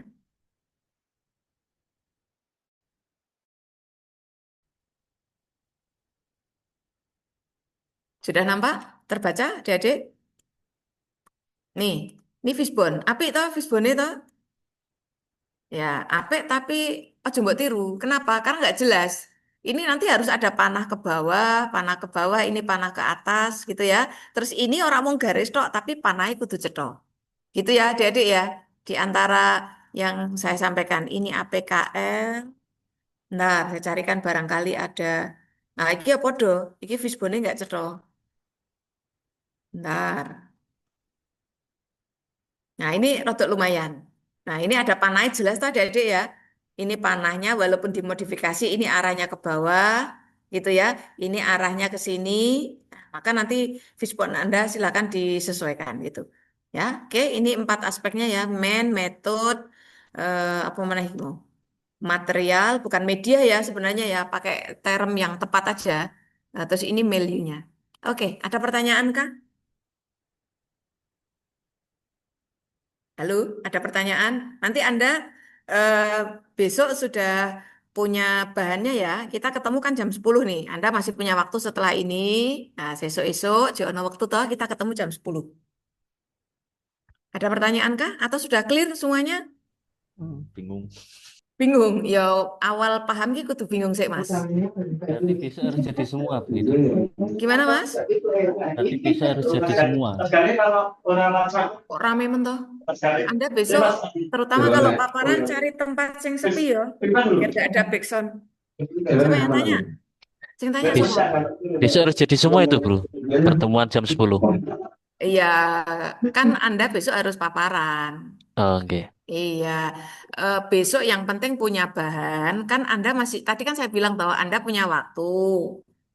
Sudah nampak? Terbaca, adik-adik? Nih, ini fishbone. Apik toh fishbone toh? Ya, apik tapi aja mbok tiru. Kenapa? Karena nggak jelas. Ini nanti harus ada panah ke bawah, ini panah ke atas gitu ya. Terus ini orang mau garis tok, tapi panahnya kudu cetok. Gitu ya, adik-adik ya. Di antara yang saya sampaikan, ini APKL. Nah, saya carikan barangkali ada. Nah, iki ya podo. Iki fishbone nggak cetok. Bentar. Nah, ini rodok lumayan. Nah, ini ada panahnya jelas tuh adik-adik ya. Ini panahnya walaupun dimodifikasi, ini arahnya ke bawah, gitu ya. Ini arahnya ke sini. Nah, maka nanti fishbone Anda silakan disesuaikan gitu. Ya, oke. Ini 4 aspeknya ya. Metode, apa mana itu? Material, bukan media ya sebenarnya ya. Pakai term yang tepat aja. Nah, terus ini value-nya. Oke, ada pertanyaan kah? Halo, ada pertanyaan? Nanti Anda eh, besok sudah punya bahannya ya. Kita ketemu kan jam 10 nih. Anda masih punya waktu setelah ini. Nah, besok-esok, jono waktu toh kita ketemu jam 10. Ada pertanyaan kah? Atau sudah clear semuanya?
Bingung.
Bingung? Ya awal paham gitu kudu bingung sih, Mas.
Berarti bisa harus jadi semua begitu.
Gimana, Mas?
Berarti bisa harus jadi semua.
Kok rame mentoh? Anda besok, terutama kalau paparan cari tempat yang sepi ya, biar tidak ada backsound. Siapa yang tanya? Yang tanya
Bisa,
siapa?
bisa harus jadi semua itu, Bro. Pertemuan jam 10.
Iya, kan Anda besok harus paparan.
Oh, oke.
Iya, besok yang penting punya bahan. Kan Anda masih, tadi kan saya bilang bahwa Anda punya waktu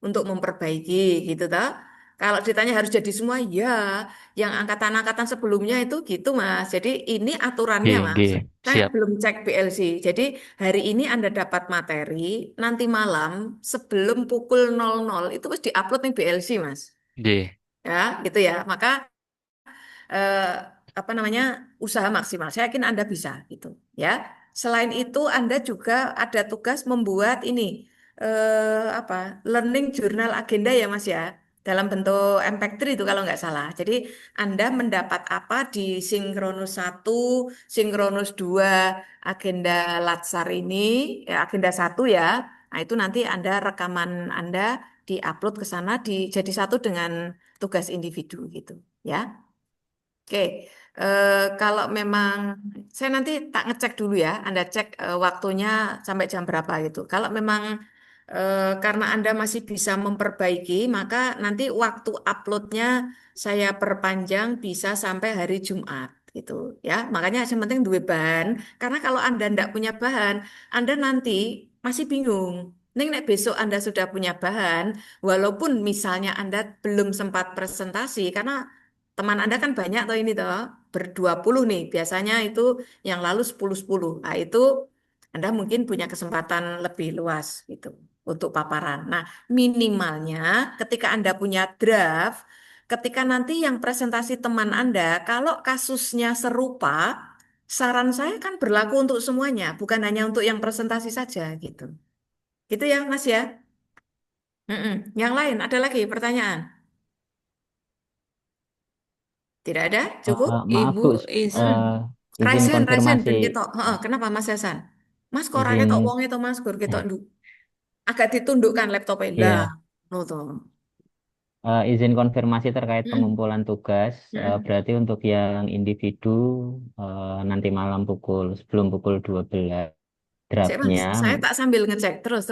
untuk memperbaiki gitu toh. Kalau ditanya harus jadi semua, ya. Yang angkatan-angkatan sebelumnya itu gitu, Mas. Jadi ini aturannya,
Oke,
Mas.
oke.
Saya
Siap.
belum cek BLC. Jadi hari ini Anda dapat materi, nanti malam sebelum pukul 00 itu harus diupload nih BLC, Mas.
Oke.
Ya, gitu ya. Maka eh, apa namanya usaha maksimal. Saya yakin Anda bisa gitu ya. Selain itu Anda juga ada tugas membuat ini apa learning journal agenda ya Mas ya dalam bentuk MP3 itu kalau nggak salah. Jadi Anda mendapat apa di Sinkronus 1, Sinkronus 2 agenda Latsar ini, ya, agenda 1 ya. Nah, itu nanti Anda rekaman Anda diupload ke sana jadi satu dengan tugas individu gitu ya. Oke, kalau memang saya nanti tak ngecek dulu ya, Anda cek waktunya sampai jam berapa gitu. Kalau memang karena Anda masih bisa memperbaiki, maka nanti waktu uploadnya saya perpanjang bisa sampai hari Jumat gitu ya. Makanya yang penting duwe bahan. Karena kalau Anda ndak punya bahan, Anda nanti masih bingung. Nek besok Anda sudah punya bahan, walaupun misalnya Anda belum sempat presentasi, karena teman Anda kan banyak toh ini toh, berdua puluh nih. Biasanya itu yang lalu 10-10. Nah, itu Anda mungkin punya kesempatan lebih luas gitu untuk paparan. Nah, minimalnya ketika Anda punya draft, ketika nanti yang presentasi teman Anda, kalau kasusnya serupa, saran saya kan berlaku untuk semuanya, bukan hanya untuk yang presentasi saja gitu. Gitu ya, Mas ya. Yang lain ada lagi pertanyaan? Tidak ada? Cukup?
Maaf
Ibu
Bu,
izin.
izin
Raisen ben
konfirmasi,
ketok. Heeh, kenapa Mas Hasan? Mas kok ora
izin
ketok wong itu Mas gur ketok nduk. Agak ditundukkan laptopnya lah.
ya,
No toh.
izin konfirmasi terkait
Mm,
pengumpulan tugas.
mm.
Berarti untuk yang individu nanti malam sebelum pukul 12
Cek, Mas,
draftnya,
saya tak sambil ngecek terus.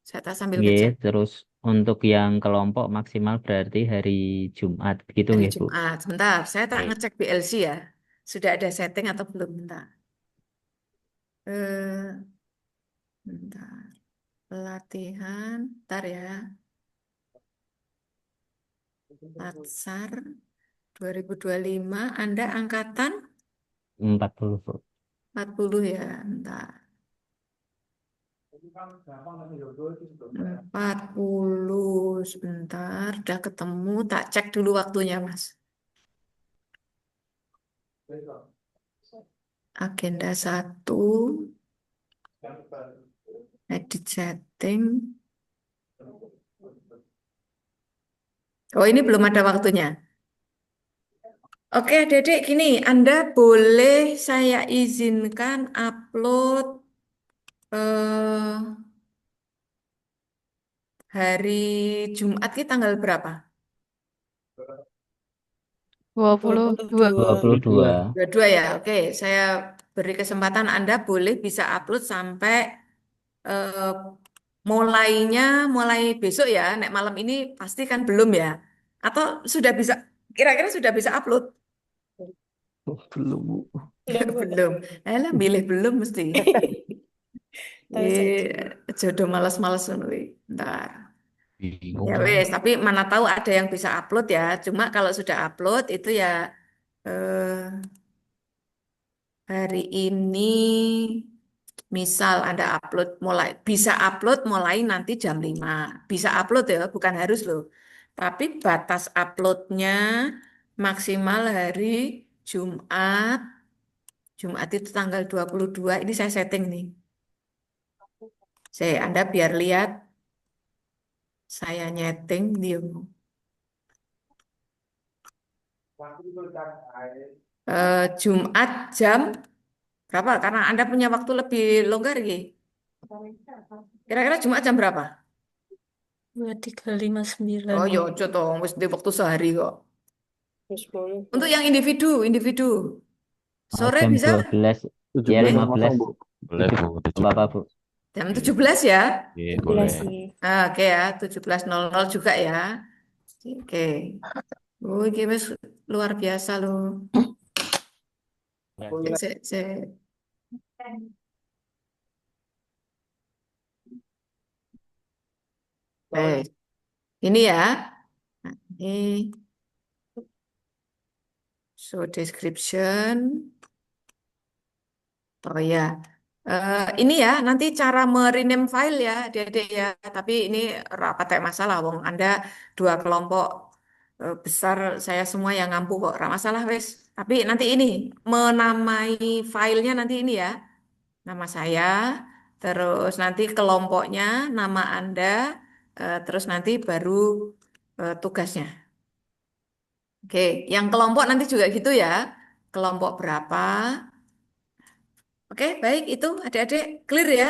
Saya tak sambil
nggih.
ngecek.
Terus untuk yang kelompok maksimal berarti hari Jumat, begitu
Hari
nggih Bu?
Jumat. Sebentar, saya tak
Oke.
ngecek BLC ya. Sudah ada setting atau belum? Bentar. Eh, bentar. Pelatihan. Bentar ya. Latsar 2025. Anda angkatan
40 Bu.
40 ya. Bentar. 40 sebentar. Udah ketemu. Tak cek dulu waktunya, Mas. Agenda 1. Edit setting. Oh, ini belum ada waktunya. Oke, Dedek, gini, Anda boleh saya izinkan upload eh, hari Jumat ini tanggal berapa?
22.
22.
Dua-dua ya. Oke, saya beri kesempatan Anda boleh bisa upload sampai eh, mulai besok ya. Nek malam ini pasti kan belum ya. Atau sudah bisa, kira-kira sudah bisa upload?
Belum Bu.
Belum. Milih belum mesti. Jodoh malas-malas nih. Ntar.
Bingung
Ya
saya.
wes, tapi mana tahu ada yang bisa upload ya. Cuma kalau sudah upload itu ya eh, hari ini misal Anda bisa upload mulai nanti jam 5. Bisa upload ya, bukan harus loh. Tapi batas uploadnya maksimal hari Jumat. Jumat itu tanggal 22. Ini saya setting nih. Anda biar lihat saya nyeting dia. Jumat jam berapa? Karena Anda punya waktu lebih longgar gitu. Kira-kira Jumat jam berapa?
23.59.
Oh, ya ojo toh, wis di waktu sehari kok. Untuk yang individu. Sore
Jam
bisa?
12 ya 15
Boleh Bu,
Bapak Bu.
Jam 17 ya?
Iya, boleh.
Oke ya, 17.00 juga ya. Oke. Oh, ini wis luar biasa loh. Ini ya. Nah, ini show description. Oh ya, ini ya nanti cara merename file ya, adik-adik ya. Tapi ini pakai masalah, wong Anda dua kelompok besar, saya semua yang ngampu kok, ra masalah wes. Tapi nanti ini menamai filenya nanti ini ya, nama saya, terus nanti kelompoknya, nama Anda, terus nanti baru tugasnya. Oke, yang kelompok nanti juga gitu ya, kelompok berapa? Oke, baik itu adik-adik clear ya.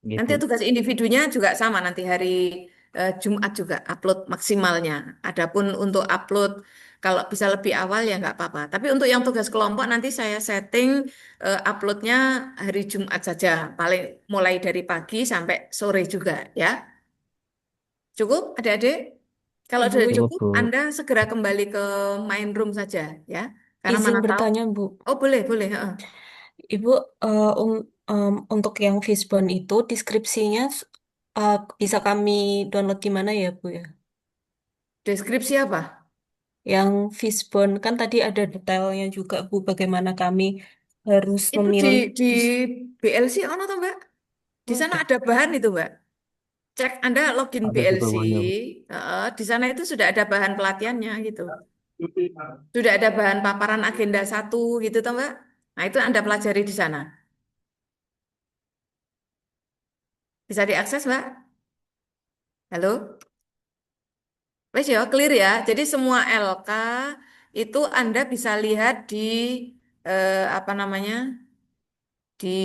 Nanti
Gitu.
tugas individunya juga sama nanti hari Jumat juga upload maksimalnya. Adapun untuk upload kalau bisa lebih awal ya nggak apa-apa. Tapi untuk yang tugas kelompok nanti saya setting uploadnya hari Jumat saja. Paling mulai dari pagi sampai sore juga ya. Cukup adik-adik? Kalau
Ibu,
sudah
Cukup
cukup,
Bu.
Anda segera kembali ke main room saja ya. Karena
izin
mana tahu.
bertanya, Bu.
Oh, boleh, boleh. Heeh.
Ibu, untuk yang Fishbone itu deskripsinya bisa kami download di mana ya, Bu ya?
Deskripsi apa?
Yang Fishbone kan tadi ada detailnya juga, Bu, bagaimana kami harus
Itu
memilih.
di BLC ono toh, Mbak? Di sana
Ada.
ada bahan itu, Mbak. Cek Anda login
Ada di
BLC,
bawahnya, Bu.
di sana itu sudah ada bahan pelatihannya gitu. Sudah ada bahan paparan agenda 1 gitu toh, Mbak. Nah, itu Anda pelajari di sana. Bisa diakses, Mbak? Halo? Wes ya, clear ya. Jadi semua LK itu Anda bisa lihat di apa namanya? Di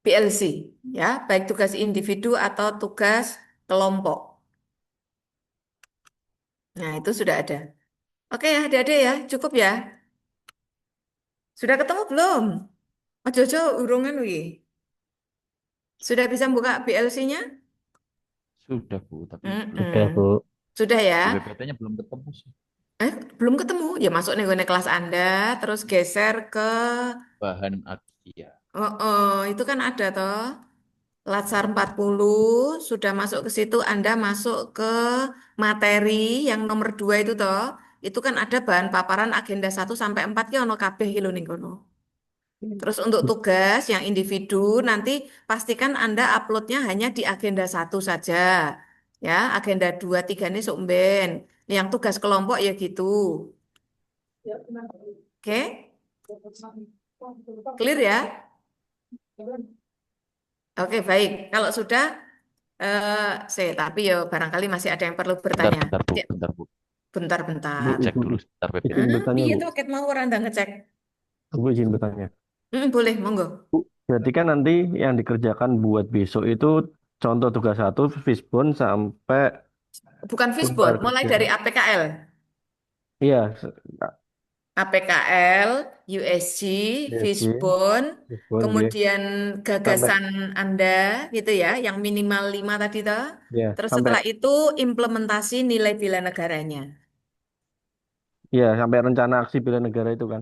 PLC ya, baik tugas individu atau tugas kelompok. Nah, itu sudah ada. Oke ya, adik-adik ya, cukup ya. Sudah ketemu belum? Ojo-ojo urungan wi. Sudah bisa buka PLC-nya?
Sudah Bu, tapi belum.
Sudah, Bu.
Sudah ya?
Di PPT-nya belum ketemu sih.
Belum ketemu. Ya masuk nih gue kelas Anda, terus geser ke
Bahan ya.
itu kan ada toh. Latsar 40 sudah masuk ke situ, Anda masuk ke materi yang nomor 2 itu toh. Itu kan ada bahan paparan agenda 1 sampai 4 ki ono kabeh ki lho ning kono. Terus untuk tugas yang individu nanti pastikan Anda uploadnya hanya di agenda 1 saja. Ya, agenda 2 3 ini sumben. Yang tugas kelompok ya gitu. Oke? Clear ya? Oke, baik. Kalau sudah tapi ya barangkali masih ada yang perlu bertanya.
Bentar Bu,
Ya,
bentar Bu.
bentar-bentar.
Cek dulu sebentar PPT.
Izin bertanya,
Iya
Bu.
tuh, ket mau orang ngecek.
Bu izin bertanya.
Boleh, monggo.
Bu, berarti kan nanti yang dikerjakan buat besok itu contoh tugas 1 Fishbone sampai
Bukan
bentar
Fishbone, mulai
kerja.
dari APKL.
Iya,
APKL, USG,
BSG,
Fishbone,
Fishbone, ya.
kemudian
Sampai
gagasan Anda gitu ya, yang minimal 5 tadi toh.
ya,
Terus
sampai
setelah itu implementasi nilai bela negaranya.
ya, sampai rencana aksi bela negara itu kan.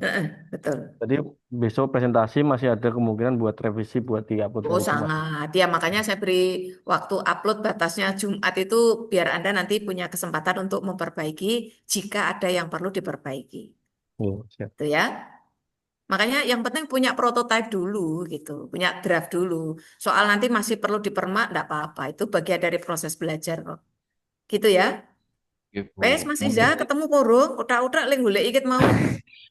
Betul.
Jadi besok presentasi masih ada kemungkinan buat revisi buat diupload
Oh
lagi kembali.
sangat, ya makanya saya beri waktu upload batasnya Jumat itu biar Anda nanti punya kesempatan untuk memperbaiki jika ada yang perlu diperbaiki.
Oh, siap.
Itu ya. Makanya yang penting punya prototype dulu gitu, punya draft dulu. Soal nanti masih perlu dipermak, enggak apa-apa. Itu bagian dari proses belajar kok. Gitu ya.
Oke, Bu.
Wes Mas Iza
Mungkin
ketemu porong, utak-utak leng golek ikut mau.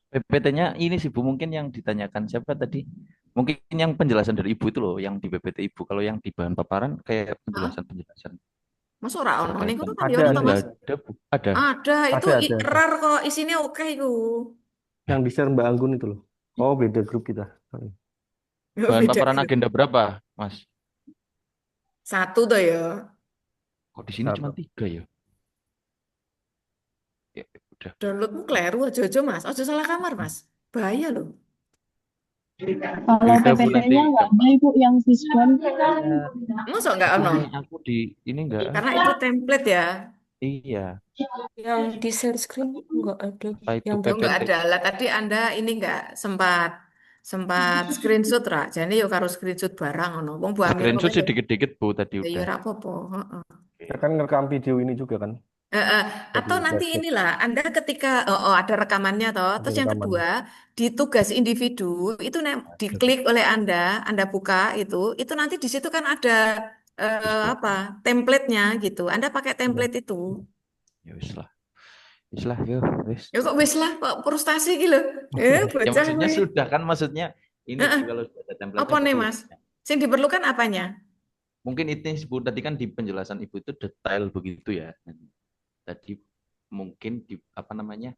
PPT-nya ini sih Bu, mungkin yang ditanyakan siapa tadi? Mungkin yang penjelasan dari Ibu itu loh, yang di PPT Ibu. Kalau yang di bahan paparan kayak penjelasan-penjelasan
Mas ora ono ning kono kan ya
Ada,
ono
ini
toh,
nggak
Mas.
ada Bu. Ada.
Ada, itu
ada.
rar kok isinya oke itu.
Yang di share Mbak Anggun itu loh. Oh, beda grup kita. Sorry.
Bahan
Beda
paparan
grup.
agenda berapa, Mas?
1 tuh ya.
Kok di sini cuma 3 ya? Ya, udah.
Downloadmu kleru aja Mas. Aja salah kamar Mas. Bahaya loh.
Kalau
Udah Bu, nanti
PPT-nya nggak ada Ibu yang Fishbone.
Masa nggak ono?
ini aku di ini nggak
Karena itu template ya.
iya.
Yang di share screen nggak ada.
Apa itu
Yang
Oh,
tadi.
nggak ada lah. Tadi Anda ini nggak sempat sempat screenshot ra. Jadi yuk harus screenshot barang ono. Wong Bu Amir
Screenshot
kan
sih
ya.
dikit-dikit Bu tadi
Ya
udah.
ora apa-apa. Heeh.
Kita kan ngerekam video ini juga kan.
Atau nanti
Jadi
inilah Anda ketika ada rekamannya toh.
ada
Terus yang
rekamannya.
kedua di tugas individu itu diklik oleh Anda buka itu nanti di situ kan ada apa template-nya gitu. Anda pakai template itu.
Ya wis lah. Wis lah, yo, wis.
Ya kok wis lah kok frustasi gitu.
Ya
Bocah
maksudnya
gue.
sudah kan maksudnya ini
Heeh.
Bu, kalau sudah ada template-nya
Apa nih
betul.
Mas? Yang diperlukan apanya?
Mungkin itu yang disebut tadi kan di penjelasan Ibu itu detail begitu ya. Tadi mungkin di apa namanya?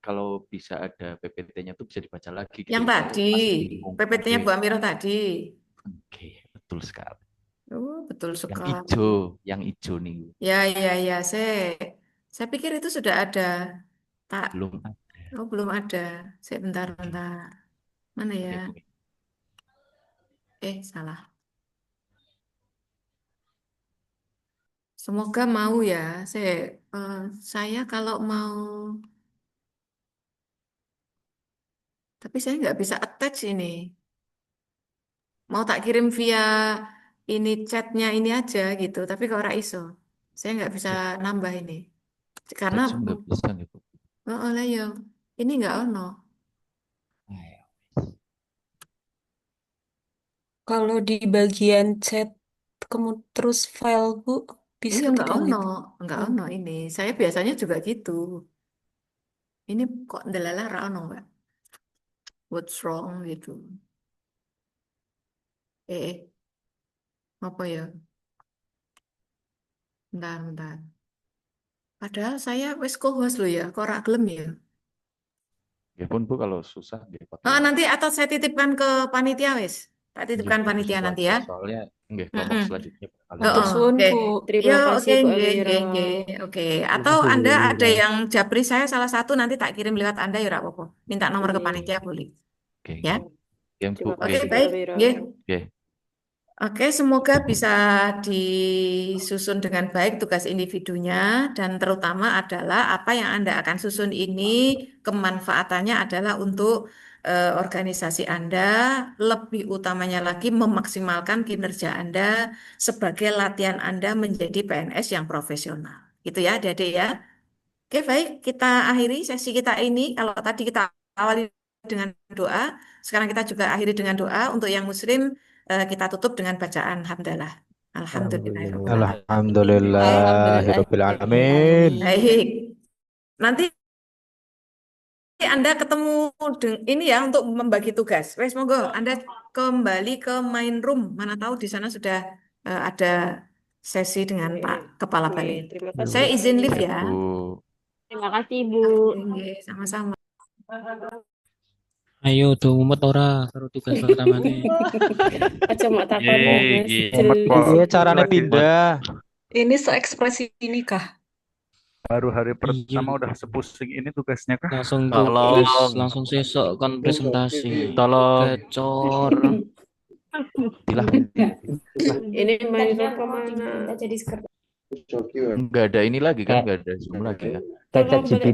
Kalau bisa ada PPT-nya tuh bisa dibaca lagi gitu
Yang
ya.
tadi, PPT-nya Bu Amiro tadi.
Oke, betul sekali.
Oh, betul sekali.
Yang hijau nih.
Ya, saya pikir itu sudah ada. Tak.
Belum ada.
Oh, belum ada. Saya bentar. Mana ya? Salah. Semoga mau ya. Saya kalau mau Tapi saya nggak bisa attach ini. Mau tak kirim via ini chatnya ini aja gitu. Tapi kok ora iso. Saya nggak bisa nambah ini. Karena
Chat Zoom nggak bisa nih, Bu.
oh lah ya. Ini nggak ono.
Kalau di bagian chat, terus file Bu, bisa
Iya nggak
tidak
ono.
gitu?
Nggak ono ini. Saya biasanya juga gitu. Ini kok ndelala ra ono nggak? What's wrong gitu. Apa ya? Bentar. Padahal saya wis co-host loh ya, kok ora gelem ya?
Ya pun Bu kalau susah dia
Oh,
pakai.
nanti atau saya titipkan ke panitia wis. Tak
Nggih,
titipkan
bagus
panitia nanti ya.
soalnya nggih kelompok
Mm-mm.
selanjutnya bakal
Matur suwun
Oke.
Bu.
Terima
Yo,
kasih Bu
oke.
Amira.
Oke. Atau
kasih, Bu
Anda ada
Amira.
yang japri saya salah satu nanti tak kirim lewat Anda ya ora apa-apa. Minta nomor ke
Iya.
panitia boleh.
Oke.
Ya.
Ya, Bu.
Terima
Oke,
kasih Bu
baik.
Amira.
Nggih.
Oke.
Oke, semoga bisa disusun dengan baik tugas individunya dan terutama adalah apa yang Anda akan susun ini kemanfaatannya adalah untuk organisasi Anda, lebih utamanya lagi memaksimalkan kinerja Anda sebagai latihan Anda menjadi PNS yang profesional. Gitu ya, Adik-adik ya. Oke, baik, kita akhiri sesi kita ini. Kalau tadi kita awali dengan doa, sekarang kita juga akhiri dengan doa. Untuk yang Muslim, kita tutup dengan bacaan hamdalah. Alhamdulillahirabbil alamin.
Alhamdulillahirabbil alamin.
Baik. Nanti Anda ketemu ini ya untuk membagi tugas. Wes monggo Anda kembali ke main room. Mana tahu di sana sudah ada sesi dengan Pak Kepala
Oke,
Bali.
terima kasih
Saya
Bu
izin live
Amira.
ya.
Bu.
Terima kasih Bu.
Oke, sama-sama.
Ayo do mumet ora karo tugas pertamane.
Aja mak takon Mas.
Mumet kok.
Jelas.
Iya carane pindah.
Ini seekspresi ini kah?
Baru hari
Iya,
pertama udah sepusing ini tugasnya kah?
langsung
Tolong.
tugas, langsung sesok kon presentasi.
Tolong.
Gacor.
Ini main room kemana?
Jadi sekretaris.
Nggak ada ini lagi kan, nggak ada Zoom lagi kan.
Kayak ChatGPT